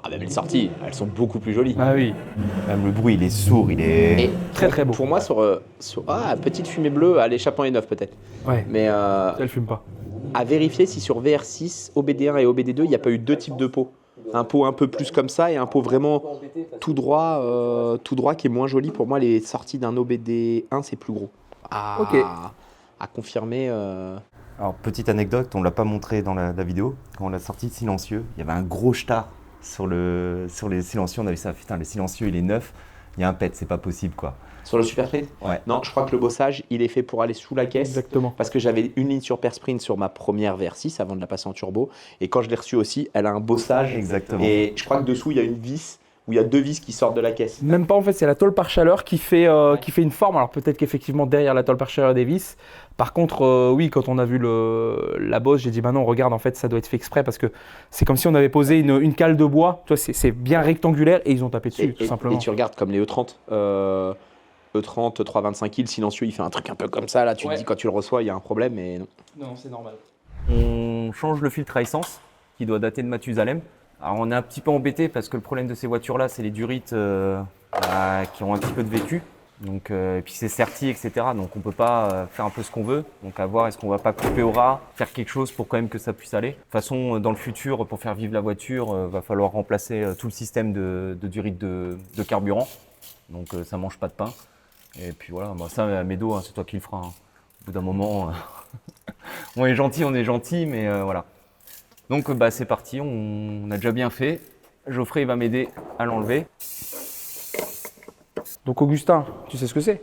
Ah, même les sorties, elles sont beaucoup plus jolies. Ah oui. Même le bruit, il est sourd, il est. Et Très, très beau. Pour moi, petite fumée bleue, l'échappement est neuf peut-être. Ouais. Mais Elle fume pas. à vérifier si sur VR6, OBD1 et OBD2, il n'y a pas eu deux types de pots. Un pot un peu plus comme ça et un pot vraiment tout droit qui est moins joli. Pour moi, les sorties d'un OBD1, c'est plus gros. Ok. À confirmer. Alors, petite anecdote, on l'a pas montré dans la vidéo. Quand on l'a sorti de silencieux, il y avait un gros star sur les silencieux. On avait ça, putain, le silencieux, il est neuf. Il y a un pet, c'est pas possible, quoi. Sur le Super Sprint Ouais. Non, je crois que le bossage, il est fait pour aller sous la caisse. Exactement. Parce que j'avais une ligne Super Sprint sur ma première VR6 avant de la passer en turbo. Et quand je l'ai reçue aussi, elle a un bossage. Exactement. Et je crois que dessous, il y a une vis où il y a deux vis qui sortent de la caisse. Même pas, en fait, c'est la tôle par chaleur qui fait une forme. Alors peut-être qu'effectivement, derrière la tôle par chaleur, il y a des vis. Par contre, oui, quand on a vu la bosse, j'ai dit, bah non, regarde, en fait, ça doit être fait exprès parce que c'est comme si on avait posé une cale de bois. Tu vois, c'est bien rectangulaire et ils ont tapé dessus, tout simplement. Et tu regardes comme les E30. E30, 325 kills, silencieux, il fait un truc un peu comme ça. Là, tu te dis, quand tu le reçois, il y a un problème. Mais non. Non, c'est normal. On change le filtre à essence qui doit dater de Mathusalem. Alors on est un petit peu embêté parce que le problème de ces voitures-là, c'est les durites qui ont un petit peu de vécu. Donc, et puis c'est certi, etc. Donc on peut pas faire un peu ce qu'on veut. Donc à voir, est-ce qu'on va pas couper au ras, faire quelque chose pour quand même que ça puisse aller. De toute façon, dans le futur, pour faire vivre la voiture, va falloir remplacer tout le système de durite de carburant. Donc ça mange pas de pain. Et puis voilà, bah, ça, Médo, hein, c'est toi qui le feras. Hein. Au bout d'un moment, on est gentil, mais voilà. Donc bah, c'est parti, on a déjà bien fait. Geoffrey va m'aider à l'enlever. Donc Augustin, tu sais ce que c'est?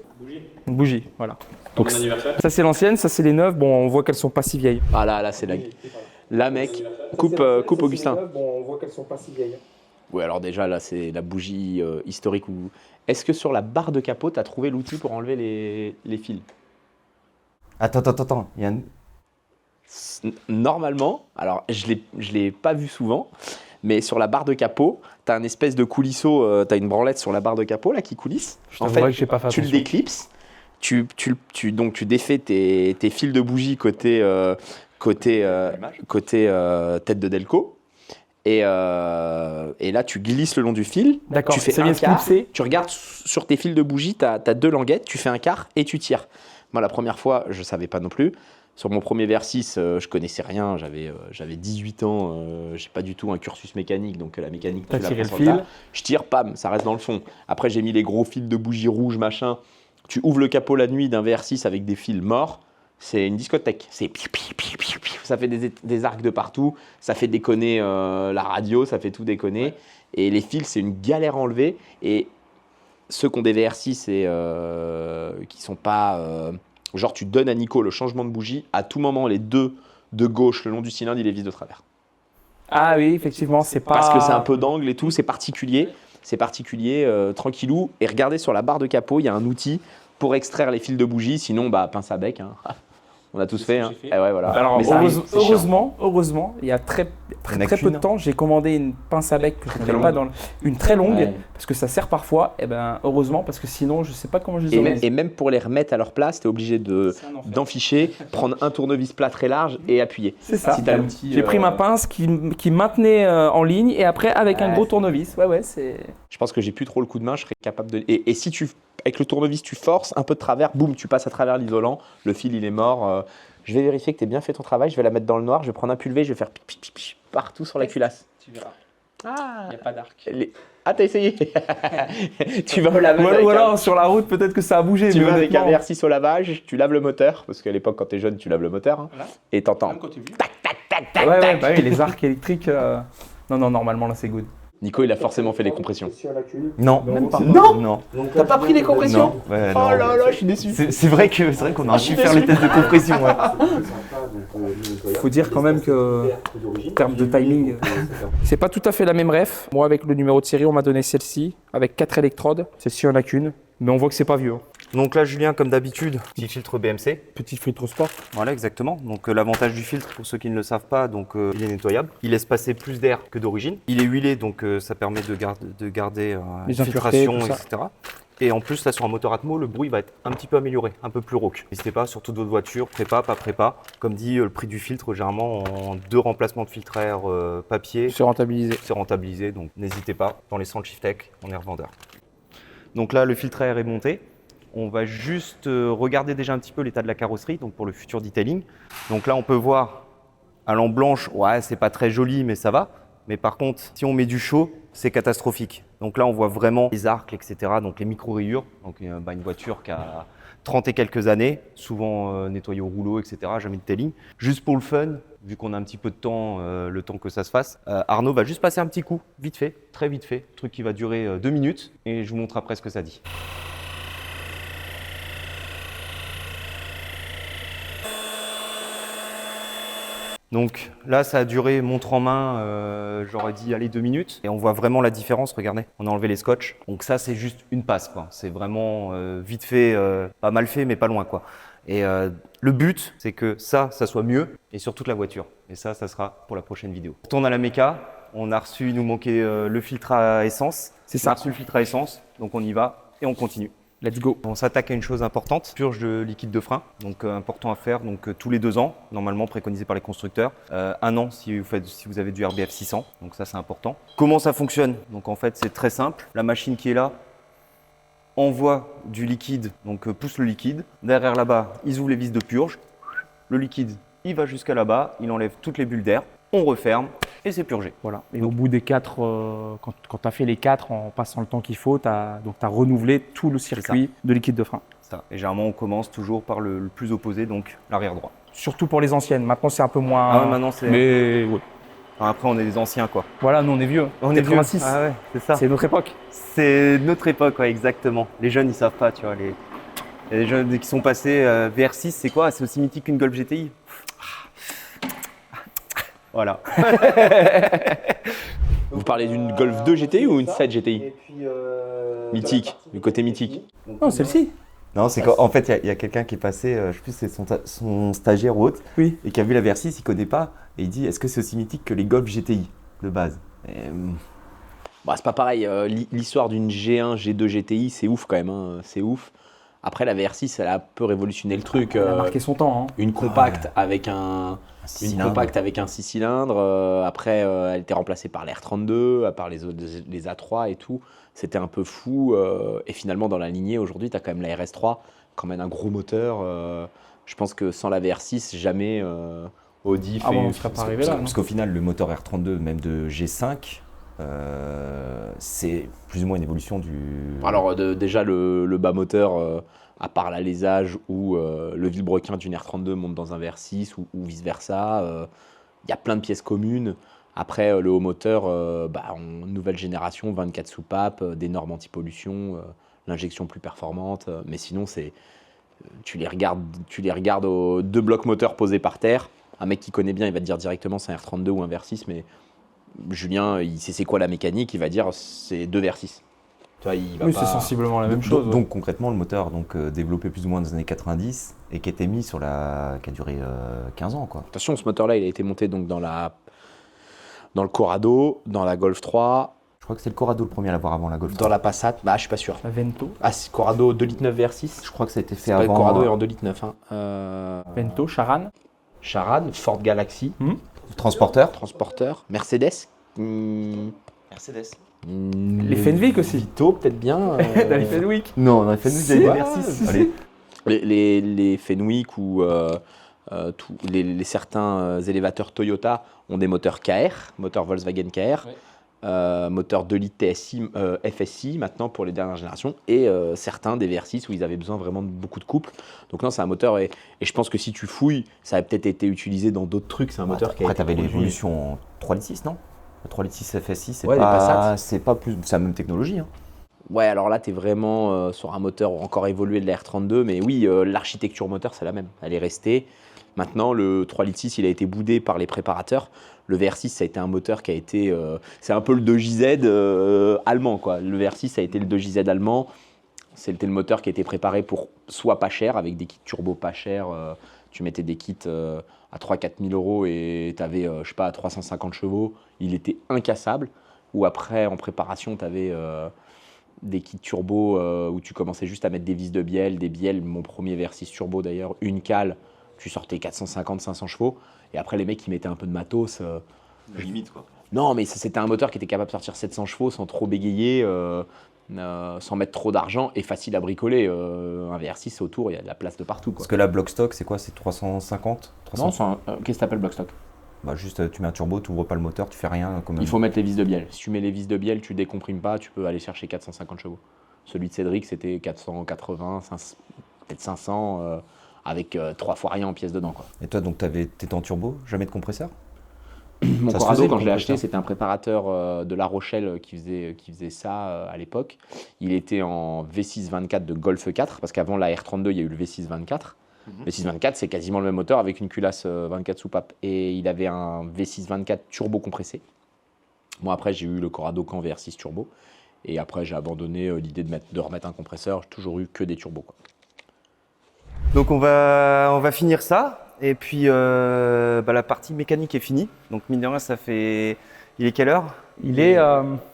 Une bougie, voilà. Donc ça c'est l'ancienne, ça c'est les neuves. Bon, on voit qu'elles sont pas si vieilles. Ah là, c'est la. Là, mec, coupe Augustin. Bon, on voit qu'elles sont pas si vieilles. Oui, alors déjà, là, c'est la bougie historique. Est-ce que sur la barre de capot, tu as trouvé l'outil pour enlever les fils? Attends, il y a Normalement, alors je l'ai pas vu souvent, mais sur la barre de capot, tu as un espèce de coulisseau, tu as une branlette sur la barre de capot là qui coulisse. En fait, que j'ai pas fait tu le attention. déclipses, donc tu défais tes fils de bougie côté tête de Delco. Et là, tu glisses le long du fil. D'accord, Tu fais ça un vient se quart. clipser. Tu regardes sur tes fils de bougie, tu as deux languettes, tu fais un quart et tu tires. Moi, la première fois, je ne savais pas non plus. Sur mon premier VR6, je connaissais rien. J'avais 18 ans. J'ai pas du tout un cursus mécanique. Donc la mécanique, T'as tu tiré l'apprends le sur fil. tas. Je tire, pam, ça reste dans le fond. Après, j'ai mis les gros fils de bougie rouge, machin. Tu ouvres le capot la nuit d'un VR6 avec des fils morts. C'est une discothèque. C'est piou, piou, piou, piou, piou. Ça fait des arcs de partout. Ça fait déconner la radio, ça fait tout déconner. Ouais. Et les fils, c'est une galère à enlever. Et ceux qui ont des VR6 et qui sont pas... genre, tu donnes à Nico le changement de bougie. À tout moment, les deux de gauche, le long du cylindre, il les vise de travers. Ah oui, effectivement, c'est pas... Parce que c'est un peu d'angle et tout, c'est particulier. C'est particulier, tranquillou. Et regardez sur la barre de capot, il y a un outil pour extraire les fils de bougie. Sinon, pince à bec. Hein. On a tous fait. Hein. Et ouais, voilà. Alors, mais ça arrive, heureusement, il y a très peu de temps, j'ai commandé une pince à bec que je n'avais pas dans une très longue, parce que ça sert parfois. Et heureusement, parce que sinon, je ne sais pas comment je les aurais. Et même pour les remettre à leur place, tu es obligé d'enficher, prendre un tournevis plat très large et appuyer. C'est ça. Si j'ai pris ma pince qui maintenait en ligne et après avec un gros tournevis. C'est... Je pense que j'ai plus trop le coup de main, je serais capable de... Et si avec le tournevis, tu forces un peu de travers, boum, tu passes à travers l'isolant, le fil, il est mort. Je vais vérifier que tu as bien fait ton travail, je vais la mettre dans le noir, je vais prendre un pulvé, je vais faire partout sur la culasse. Tu verras. Il n'y a pas d'arc. Ah, t'as essayé. Tu vas au lavage. Ou alors sur la route, peut-être que ça a bougé. Tu vas avec un VR6 au lavage, tu laves le moteur, parce qu'à l'époque, quand tu es jeune, tu laves le moteur. Hein, voilà. Et t'entends. Tac, tac, tac, tac. Oui, les arcs électriques. Non, normalement, là, c'est good. Nico, il a forcément fait les compressions. Non, même pas. Non. T'as pas pris les compressions? Non. Ouais, oh là là, je suis déçu. C'est vrai qu'on aurait pu faire les tests de compression. Ouais. Il faut dire quand même que, en termes de timing, c'est pas tout à fait la même ref. Moi, avec le numéro de série, on m'a donné celle-ci, avec 4 électrodes. Celle-ci, on a qu'une, mais on voit que c'est pas vieux. Donc là, Julien, comme d'habitude, petit filtre BMC. Petit filtre sport. Voilà, exactement. Donc l'avantage du filtre, pour ceux qui ne le savent pas, il est nettoyable. Il laisse passer plus d'air que d'origine. Il est huilé, donc ça permet de garder les une filtration, etc. Et en plus, là, sur un moteur Atmo, le bruit va être un petit peu amélioré, un peu plus rauque. N'hésitez pas, sur toute votre voiture, prépa, pas prépa. Comme dit, le prix du filtre, généralement, en 2 remplacements de filtre à air papier. C'est rentabilisé. C'est rentabilisé, donc n'hésitez pas. Dans les centres Shiftech, on est revendeur. Donc là, le filtre à air est monté. On va juste regarder déjà un petit peu l'état de la carrosserie, donc pour le futur detailing. Donc là, on peut voir à lampe blanche, ouais, c'est pas très joli, mais ça va. Mais par contre, si on met du chaud, c'est catastrophique. Donc là, on voit vraiment les arcs, etc., donc les micro-rayures. Donc une voiture qui a 30 et quelques années, souvent nettoyée au rouleau, etc., jamais de detailing. Juste pour le fun, vu qu'on a un petit peu de temps, le temps que ça se fasse, Arnaud va juste passer un petit coup, vite fait, très vite fait, truc qui va durer 2 minutes, et je vous montre après ce que ça dit. Donc là, ça a duré montre en main, j'aurais dit, allez, 2 minutes. Et on voit vraiment la différence, regardez, on a enlevé les scotch. Donc ça, c'est juste une passe, quoi. C'est vraiment vite fait, pas mal fait, mais pas loin, quoi. Et le but, c'est que ça soit mieux, et sur toute la voiture. Et ça sera pour la prochaine vidéo. On retourne à la méca, on a reçu, il nous manquait le filtre à essence. C'est ça. On a reçu le filtre à essence, donc on y va, et on continue. Let's go. On s'attaque à une chose importante, purge de liquide de frein, donc important à faire tous les 2 ans, normalement préconisé par les constructeurs. 1 an si vous avez du RBF 600, donc ça c'est important. Comment ça fonctionne? Donc en fait c'est très simple, la machine qui est là envoie du liquide, donc pousse le liquide. Derrière là-bas, ils ouvrent les vis de purge, le liquide il va jusqu'à là-bas, il enlève toutes les bulles d'air, on referme et c'est purgé. Voilà. Et au bout des 4, quand tu as fait les 4 en passant le temps qu'il faut, tu as renouvelé tout le circuit de liquide de frein. Ça. Et généralement, on commence toujours par le plus opposé, donc l'arrière droit. Surtout pour les anciennes. Maintenant, c'est un peu moins. Ah ouais, maintenant, c'est. Mais oui. Enfin, après, on est des anciens, quoi. Voilà, nous, on est vieux. On 86. est vieux. Ah ouais, c'est ça. C'est notre époque. C'est notre époque, ouais, exactement. Les jeunes, ils savent pas, tu vois. Il y a des jeunes qui sont passés VR6, c'est quoi? C'est aussi mythique qu'une Golf GTI. Voilà. Vous parlez d'une Golf 2 GTI ou une 7 GTI? Mythique, du côté mythique. Non, celle-ci. Non, c'est qu'en fait, il y a quelqu'un qui est passé, je sais plus si c'est son stagiaire ou autre, oui, et qui a vu la VR6, il ne connaît pas, et il dit, est-ce que c'est aussi mythique que les Golf GTI de base? Bah, c'est pas pareil, l'histoire d'une G1, G2 GTI, c'est ouf quand même, hein. C'est ouf. Après, la VR6, elle a un peu révolutionné le truc. Elle a marqué son temps. Hein. Une compacte avec un 6 cylindres. Après, elle était remplacée par l'R32, par les A3 et tout. C'était un peu fou. Et finalement, dans la lignée, aujourd'hui, tu as quand même la RS3, quand même un gros moteur. Je pense que sans la VR6, jamais Audi fait... on ne serait pas arrivé là. Parce qu'au final, le moteur R32, même de G5, c'est plus ou moins une évolution du. Alors déjà le bas moteur, à part l'alésage où le vilebrequin d'une R32 monte dans un VR6 ou vice-versa, il y a plein de pièces communes. Après, le haut moteur, nouvelle génération, 24 soupapes, des normes anti-pollution, l'injection plus performante. Mais sinon, tu les regardes aux 2 blocs moteurs posés par terre. Un mec qui connaît bien, il va te dire directement c'est un R32 ou un VR6, mais Julien, il sait c'est quoi la mécanique, il va dire c'est 2 VR6. Tu vois, il va Oui, pas- c'est sensiblement la même chose. Donc concrètement, le moteur développé plus ou moins dans les années 90 et qui était mis qui a duré 15 ans, quoi. Attention, ce moteur-là, il a été monté donc dans le Corrado, dans la Golf 3, Je crois que c'est le Corrado le premier à l'avoir avant la Golf. dans la Passat. Je suis pas sûr. La Vento. Ah, c'est Corrado 2,9 litres VR6. Je crois que ça a été fait Le avant. Corrado est en 2,9 litres. Hein. Vento, Charan. Charan, Ford Galaxy, Transporteur. Transporteur, Mercedes. Mercedes. Les Fenwick aussi. Vito, peut-être bien. Dans les Fenwick. Non, on a fait nous C'est des vrai. VR6. Allez. Les Fenwick ou certains élévateurs Toyota ont des moteurs KR, moteur Volkswagen KR, moteur 2 litres TSI, FSI maintenant pour les dernières générations, et certains des VR6 où ils avaient besoin vraiment de beaucoup de couple. Donc non, c'est un moteur, et je pense que si tu fouilles, ça a peut-être été utilisé dans d'autres trucs. C'est un moteur qui a Après, été t'avais produit. l'évolution en 3 litres 6, non? Le 3 litres 6 FSI, c'est Ouais, les pas, Passat. c'est pas plus, c'est la même technologie. Hein. Ouais, alors là, tu es vraiment sur un moteur encore évolué de la R32, mais oui, l'architecture moteur, c'est la même. Elle est restée. Maintenant, le 3 litres 6, il a été boudé par les préparateurs. Le VR6, ça a été un moteur qui a été... c'est un peu le 2JZ allemand, quoi. Le VR6, ça a été le 2JZ allemand. C'était le moteur qui a été préparé pour soit pas cher, avec des kits turbo pas chers. Tu mettais des kits à 3-4 000 euros et tu avais, 350 chevaux. Il était incassable. Ou après, en préparation, tu avais... des kits turbo où tu commençais juste à mettre des vis de bielle, des bielles, mon premier VR6 turbo d'ailleurs, une cale, tu sortais 450-500 chevaux, et après les mecs ils mettaient un peu de matos. Limite, quoi. Non, mais c'était un moteur qui était capable de sortir 700 chevaux sans trop bégayer, sans mettre trop d'argent, et facile à bricoler. Un VR6 autour, il y a de la place de partout, quoi. Parce que là, Blockstock, c'est quoi? C'est 350 Non, 300. qu'est-ce que t'appelles Blockstock? Bah, juste, tu mets un turbo, tu ouvres pas le moteur, tu fais rien. Comme Il faut mettre les vis de bielle. Si tu mets les vis de bielle, tu décomprimes pas, tu peux aller chercher 450 chevaux. Celui de Cédric, c'était 480, peut-être 500, avec 3 fois rien en pièces dedans, quoi. Et toi, donc, t'étais en turbo, jamais de compresseur? Mon Ça se Corrado, faisait, quand le je l'ai compresseur. acheté, c'était un préparateur de La Rochelle qui faisait ça à l'époque. Il était en V624 de Golf 4, parce qu'avant la R32, il y a eu le V624. V624, c'est quasiment le même moteur avec une culasse 24 soupapes. Et il avait un V624 turbo compressé. Moi, après, j'ai eu le Corrado Can VR6 turbo. Et après, j'ai abandonné l'idée de remettre un compresseur. J'ai toujours eu que des turbos, quoi. Donc on va finir ça, et puis la partie mécanique est finie. Donc mine de rien, ça fait... Il est quelle heure? Il est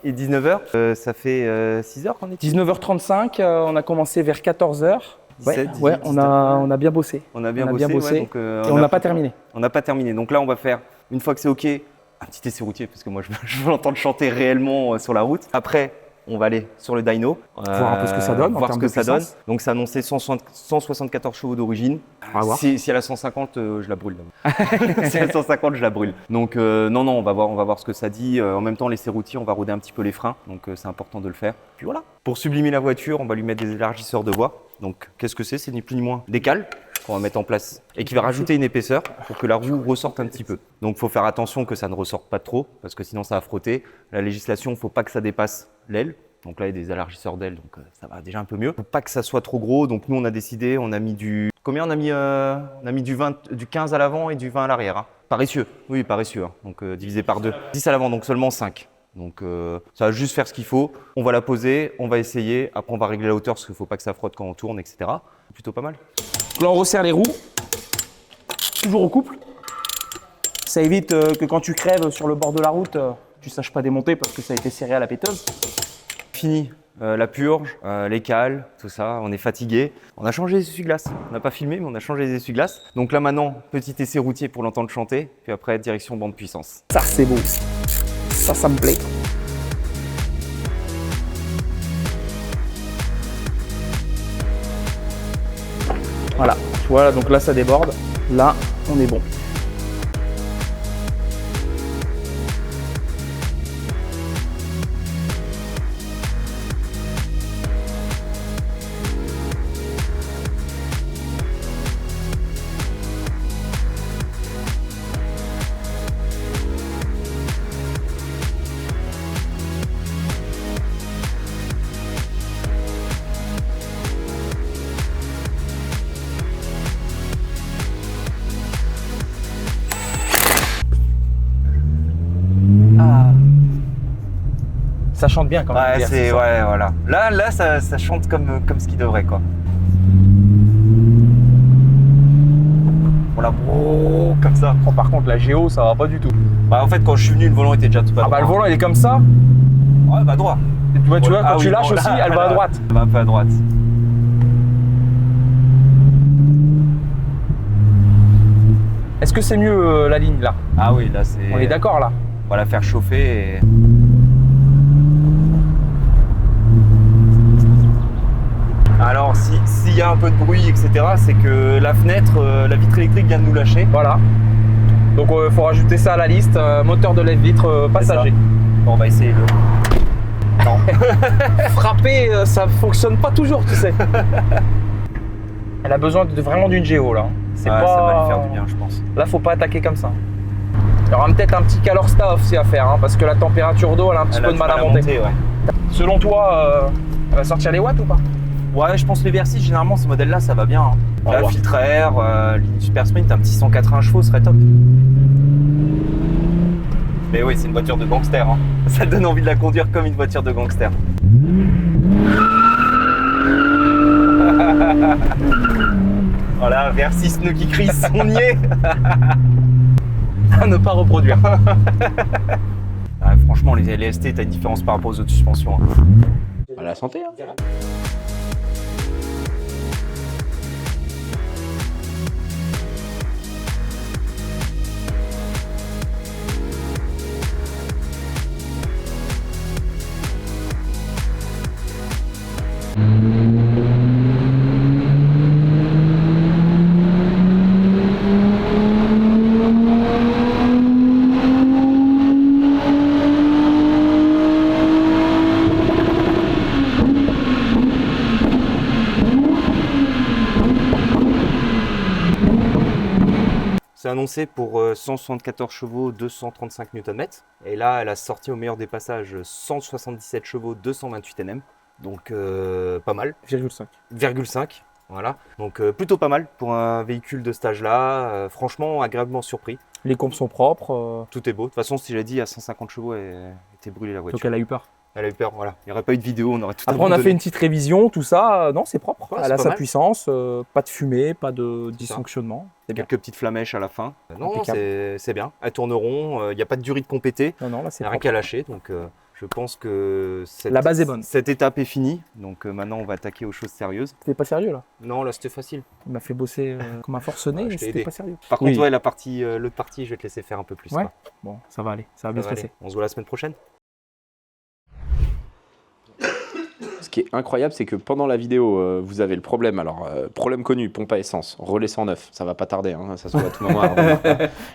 Et 19h. Ça fait 6 heures qu'on est ici. 19h35, on a commencé vers 14h. Ouais, 17, 18, ouais, on a bien bossé. On a bien on a bossé, bien bossé. ouais, donc, Et on n'a pas terminé. On n'a pas terminé. Donc là, on va faire, une fois que c'est OK, un petit essai routier, parce que moi, je veux l'entendre chanter réellement sur la route. Après, on va aller sur le dyno. Voir un peu ce que ça donne, en Voir ce termes que de ça donne. puissance. Donc, c'est annoncé 174 chevaux d'origine. On va voir. Si elle a 150, je la brûle. Si elle a 150, je la brûle. Donc, non, on va voir ce que ça dit. En même temps, l'essai routier, on va roder un petit peu les freins. Donc, c'est important de le faire. Puis voilà. Pour sublimer la voiture, on va lui mettre des élargisseurs de voie. Donc, qu'est-ce que c'est? C'est ni plus ni moins des cales qu'on va mettre en place et qui va rajouter une épaisseur pour que la roue ressorte un petit peu. Donc, il faut faire attention que ça ne ressorte pas trop parce que sinon, ça va frotter. La législation, il ne faut pas que ça dépasse l'aile. Donc là, il y a des élargisseurs d'aile, donc ça va déjà un peu mieux. Faut pas que ça soit trop gros, donc nous on a décidé, on a mis du... Combien on a mis du 15 à l'avant et du 20 à l'arrière. Hein. Paresseux, oui paresseux, hein. Donc divisé par 2. 10 à l'avant, donc seulement 5. Donc ça va juste faire ce qu'il faut. On va la poser, on va essayer, après on va régler la hauteur parce qu'il ne faut pas que ça frotte quand on tourne, etc. C'est plutôt pas mal. Là, on resserre les roues, toujours au couple. Ça évite que quand tu crèves sur le bord de la route, tu ne saches pas démonter parce que ça a été serré à la péteuse. Fini la purge, les cales, tout ça, on est fatigué. On a changé les essuie-glaces. On n'a pas filmé, mais on a changé les essuie-glaces. Donc là maintenant, petit essai routier pour l'entendre chanter, puis après direction bande puissance. Ça, c'est beau aussi. Ça me plaît. Voilà, tu vois, là, donc là, ça déborde. Là, on est bon. Ça chante bien quand même. Ouais, c'est ouais, voilà. Là, ça chante comme ce qu'il devrait, quoi. On l'a comme ça. Oh, par contre, la géo, ça va pas du tout. Bah, en fait, quand je suis venu, le volant était déjà tout à droite. Ah bah le volant, il est comme ça. Ouais, bah droit. Et tu vois, quand Ah tu oui, lâches bon, aussi, là, elle va à là, droite. Elle va un peu à droite. Est-ce que c'est mieux la ligne là? Ah oui, là, c'est... On est d'accord là? On va la faire chauffer et... Alors, s'il y a un peu de bruit, etc., c'est que la fenêtre, la vitre électrique vient de nous lâcher. Voilà. Donc il faut rajouter ça à la liste. Moteur de lève-vitre passager. Bon, on va essayer le... Non. Frapper, ça fonctionne pas toujours, tu sais. Elle a besoin vraiment d'une géo là. C'est Ouais, pas... ça va lui faire du bien, je pense. Là, faut pas attaquer comme ça. Il y aura peut-être un petit calorsta aussi à faire, hein, parce que la température d'eau, elle a un petit peu de mal à monter. Ouais. Selon toi, elle va sortir les watts ou pas? Ouais, je pense que les Versys, généralement, ce modèle-là, ça va bien. Hein. On va La voir. filtre à air, ligne Super Sprint, un petit 180 chevaux serait top. Mais oui, c'est une voiture de gangster. Hein. Ça donne envie de la conduire comme une voiture de gangster. Voilà, Versys pneus qui crissent, on y est. À ne pas reproduire. Ah, franchement, les ST, t'as une différence par rapport aux autres suspensions. Hein. À la santé, hein. C'est annoncé pour 174 chevaux, 235 Nm. Et là, elle a sorti au meilleur des passages 177 chevaux, 228 Nm. Donc pas mal. 0,5. 0,5. Voilà. Donc plutôt pas mal pour un véhicule de cet âge-là. Franchement, agréablement surpris. Les courbes sont propres. Tout est beau. De toute façon, si j'ai dit à 150 chevaux, elle était brûlée la voiture. Donc elle a eu peur. Elle a eu peur, voilà. Il n'y aurait pas eu de vidéo, on aurait tout Après, on a abandonné. fait une petite révision, tout ça. Non, c'est propre. Ouais, Elle c'est a pas sa mal. puissance, pas de fumée, pas de dysfonctionnement. C'est bien. Quelques petites flamèches à la fin. Non, Impeccable. c'est bien. Elles tourneront. Il n'y a pas de durée de compéter. Non, non, là, Il c'est n'y a rien propre. qu'à lâcher. Donc je pense que La base est bonne. cette étape est finie. Donc maintenant, on va attaquer aux choses sérieuses. C'était pas sérieux, là. Non, là, c'était facile. Il m'a fait bosser comme un forcené, Ouais, je mais t'ai c'était aidé. pas sérieux. Par Oui. contre, ouais, l'autre partie, je vais te laisser faire un peu plus. Ouais. quoi. Bon, ça va aller. Ça va bien se Ça va passer. aller. On se voit la semaine prochaine. Ce qui est incroyable, c'est que pendant la vidéo, vous avez le problème. Alors, problème connu, pompe à essence, relais 109, ça va pas tarder, hein, ça se voit à tout moment.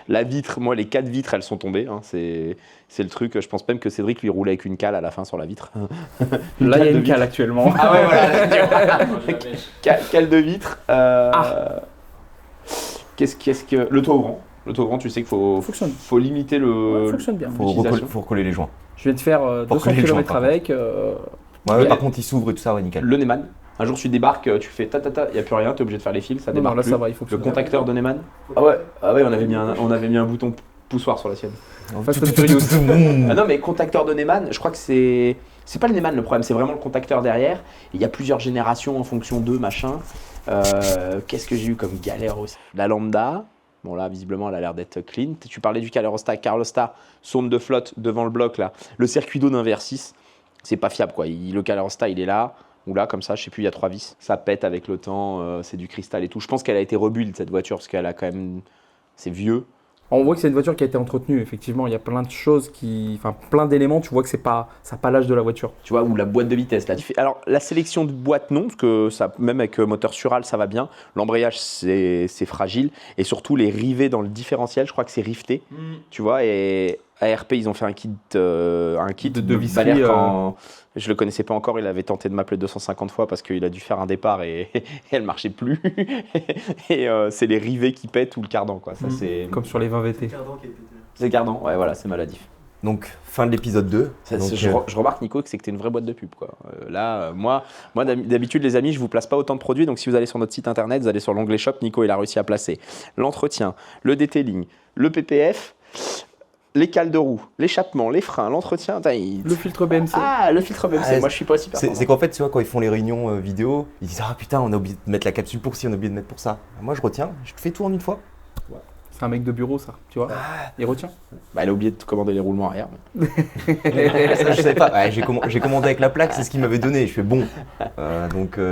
La vitre, moi, les 4 vitres, elles sont tombées. Hein, c'est le truc, je pense même que Cédric lui roulait avec une cale à la fin sur la vitre. Là, il y a de une vitre. cale actuellement. Ah ouais, voilà. Cale de vitre. Qu'est-ce que. Le toit ouvrant. Le toit ouvrant, tu sais qu'il Fonctionne. faut limiter Ouais, fonctionne bien. l'utilisation. faut recoller les joints. Je viens de faire 200 coller le joint, km par avec. Ouais, par contre, il s'ouvre et tout ça, ouais, nickel. Le Neumann. Un jour, tu débarques, tu fais ta, il n'y a plus rien, tu es obligé de faire les fils, ça Non, démarre non, là, plus. ça va, il faut que Le ça- contacteur de Neumann. Ah ouais, on avait mis un bouton poussoir sur la sienne. Fast and Furious. Ah non, mais contacteur de Neumann, je crois que c'est pas le Neumann le problème, c'est vraiment le contacteur derrière. Il y a plusieurs générations en fonction d'eux, machin. Qu'est-ce que j'ai eu comme galère aussi? La lambda. Bon là, visiblement, elle a l'air d'être clean. Tu parlais du Carlostar, sonde de flotte devant le bloc là. Le circuit d'eau d'un Versys, c'est pas fiable quoi. Le Carlostar, il est là. Ou là, comme ça, je sais plus, il y a 3 vis. Ça pète avec le temps, c'est du cristal et tout. Je pense qu'elle a été rebuild cette voiture parce qu'elle a quand même. C'est vieux. On voit que c'est une voiture qui a été entretenue, effectivement. Il y a plein de choses Enfin, plein d'éléments, tu vois que ça n'a pas l'âge de la voiture. Tu vois, ou la boîte de vitesse. Là, alors, la sélection de boîte, non, parce que ça, même avec moteur Sural, ça va bien. L'embrayage, c'est fragile. Et surtout, les rivets dans le différentiel, je crois que c'est rifté. Tu vois, et ARP, ils ont fait un kit de visserie, Valère quand je le connaissais pas encore. Il avait tenté de m'appeler 250 fois parce qu'il a dû faire un départ et elle marchait plus. Et c'est les rivets qui pètent ou le cardan, quoi. Ça, c'est Comme sur les 20 VT. le cardan. Ouais, voilà, c'est maladif. Donc, fin de l'épisode 2. Ça, Donc, je remarque, Nico, que c'est que tu es une vraie boîte de pub. Quoi. Moi d'habitude, les amis, je vous place pas autant de produits. Donc, si vous allez sur notre site internet, vous allez sur l'onglet Shop, Nico, il a réussi à placer l'entretien, le detailing, le PPF. les cales de roue, l'échappement, les freins, l'entretien. Le filtre BMC. Ah, le filtre BMC, Ah, moi je suis pas aussi performant. C'est qu'en fait, tu vois, quand ils font les réunions vidéo, ils disent ah putain, on a oublié de mettre la capsule pour ci, on a oublié de mettre pour ça. Moi, je retiens, je te fais tout en une fois. C'est un mec de bureau, ça, tu vois. Il retient. Bah, elle a oublié de commander les roulements arrière. Ça, je savais pas. Ouais, j'ai commandé avec la plaque, c'est ce qu'il m'avait donné. Je fais bon.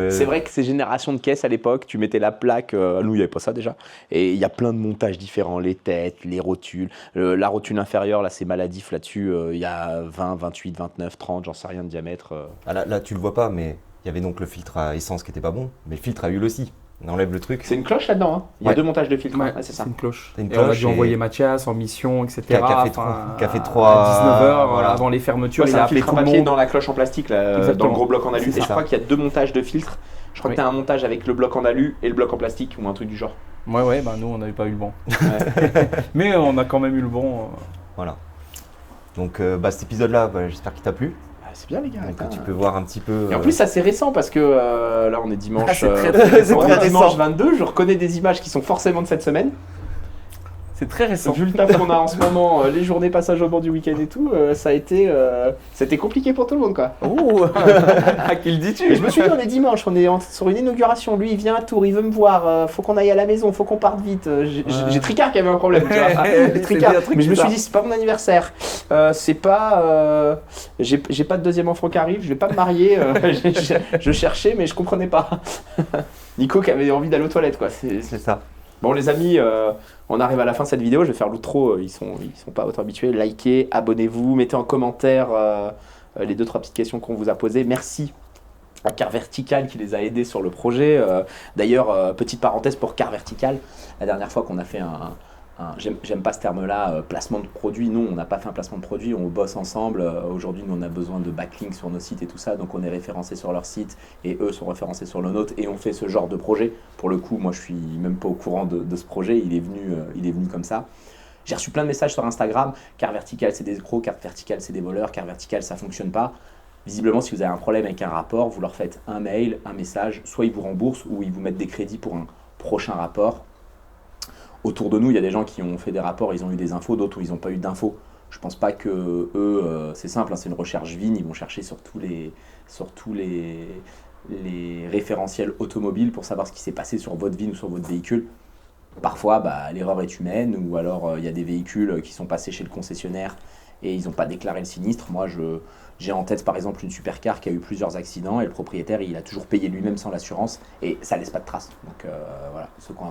C'est vrai que ces générations de caisses à l'époque, tu mettais la plaque, nous il n'y avait pas ça déjà, et il y a plein de montages différents, les têtes, les rotules, la rotule inférieure, là c'est maladif là-dessus, il y a 20, 28, 29, 30, j'en sais rien de diamètre. Ah, là, tu le vois pas, mais il y avait donc le filtre à essence qui était pas bon, mais le filtre à huile aussi. On enlève le truc. C'est une cloche là-dedans, hein. Il y a Ouais. 2 montages de filtres, Ouais, hein. Ouais, c'est ça. une cloche. T'as une Et on a cloche dû et- envoyer Mathias en mission, etc. Qui a fait Enfin, trois- à 19h, voilà. avant les fermetures, Ouais, il c'est a un appelé filtre tout à le papier monde. dans la cloche en plastique, là, dans Exactement. le gros bloc en alu. C'est Et je ça. crois qu'il y a 2 montages de filtres. Je crois Oui. que tu as un montage avec le bloc en alu et le bloc en plastique ou un truc du genre. Ouais, bah nous, on n'avait pas eu le bon. Ouais. Mais on a quand même eu le bon. Voilà. Donc, cet épisode-là, j'espère qu'il t'a plu. Ah, c'est bien les gars. Donc, putain. tu peux voir un petit peu. Et en plus, ça c'est récent parce que là on est dimanche. Ah, c'est très, c'est on très est dimanche récent. 22. Je reconnais des images qui sont forcément de cette semaine. C'est très récent. Vu le taf qu'on a en ce moment, les journées passage au bord du week-end et tout, ça a été, c'était compliqué pour tout le monde quoi. Oh À qui le Et dis-tu je me suis dit on est dimanche, on est sur une inauguration. Lui il vient à Tours, il veut me voir. Faut qu'on aille à la maison, faut qu'on parte vite. J'ai Tricard qui avait un problème. Tu vois. J'ai Tricard. C'était un truc Mais je me suis bizarre. dit c'est pas mon anniversaire. C'est pas. J'ai pas de deuxième enfant qui arrive. Je vais pas me marier. Je cherchais mais je comprenais pas. Nico qui avait envie d'aller aux toilettes quoi. C'est ça. Bon les amis, on arrive à la fin de cette vidéo, je vais faire l'outro, ils sont pas autant habitués. Likez, abonnez-vous, mettez en commentaire les 2-3 petites questions qu'on vous a posées. Merci à Car Vertical qui les a aidés sur le projet. D'ailleurs, petite parenthèse pour Car Vertical, la dernière fois qu'on a fait j'aime pas ce terme-là, placement de produit. Non, on n'a pas fait un placement de produit, on bosse ensemble. Aujourd'hui, nous, on a besoin de backlinks sur nos sites et tout ça, donc on est référencé sur leur site et eux sont référencés sur le nôtre et on fait ce genre de projet. Pour le coup, moi, je suis même pas au courant de ce projet, il est venu comme ça. J'ai reçu plein de messages sur Instagram, Car Vertical, c'est des escrocs, Car Vertical, c'est des voleurs, Car Vertical, ça fonctionne pas. Visiblement, si vous avez un problème avec un rapport, vous leur faites un mail, un message, soit ils vous remboursent ou ils vous mettent des crédits pour un prochain rapport. Autour de nous, il y a des gens qui ont fait des rapports, ils ont eu des infos, d'autres où ils n'ont pas eu d'infos. Je pense pas que eux, c'est simple, hein, c'est une recherche VIN, ils vont chercher sur tous les référentiels automobiles pour savoir ce qui s'est passé sur votre VIN ou sur votre véhicule. Parfois, l'erreur est humaine, ou alors il y a des véhicules qui sont passés chez le concessionnaire et ils n'ont pas déclaré le sinistre. Moi, j'ai en tête par exemple une supercar qui a eu plusieurs accidents et le propriétaire, il a toujours payé lui-même sans l'assurance et ça laisse pas de traces. Donc voilà, ceux qui ont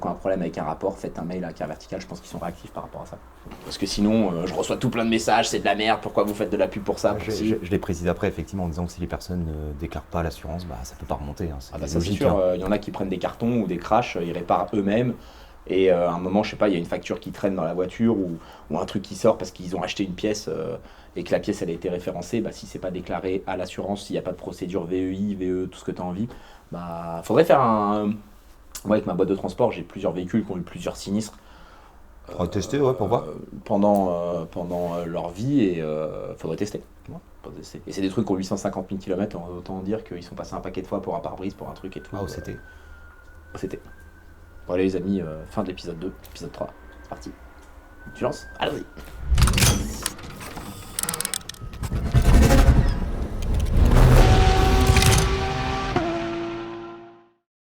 un problème avec un rapport, faites un mail à Car Vertical, je pense qu'ils sont réactifs par rapport à ça. Parce que sinon, je reçois tout plein de messages, c'est de la merde, pourquoi vous faites de la pub pour ça Je l'ai précisé après, effectivement, en disant que si les personnes ne déclarent pas l'assurance, ça peut pas remonter. Hein, Ah bah ça c'est logique, sûr, hein. il y en a qui prennent des cartons ou des crashs, ils réparent eux-mêmes. Et à un moment, je sais pas, il y a une facture qui traîne dans la voiture ou un truc qui sort parce qu'ils ont acheté une pièce et que la pièce elle a été référencée. Si c'est pas déclaré à l'assurance, s'il n'y a pas de procédure VEI, VE, tout ce que tu as envie, faudrait faire un. Moi, avec ma boîte de transport, j'ai plusieurs véhicules qui ont eu plusieurs sinistres. Faudrait tester, ouais, pour voir. Pendant leur vie et faudrait tester. Et c'est des trucs qui ont 850 000 km, autant dire qu'ils sont passés un paquet de fois pour un pare-brise, pour un truc et tout. Ah, c'était. C'était. Bon allez les amis, fin de l'épisode 2, épisode 3, c'est parti. Tu lances ? Allez-y.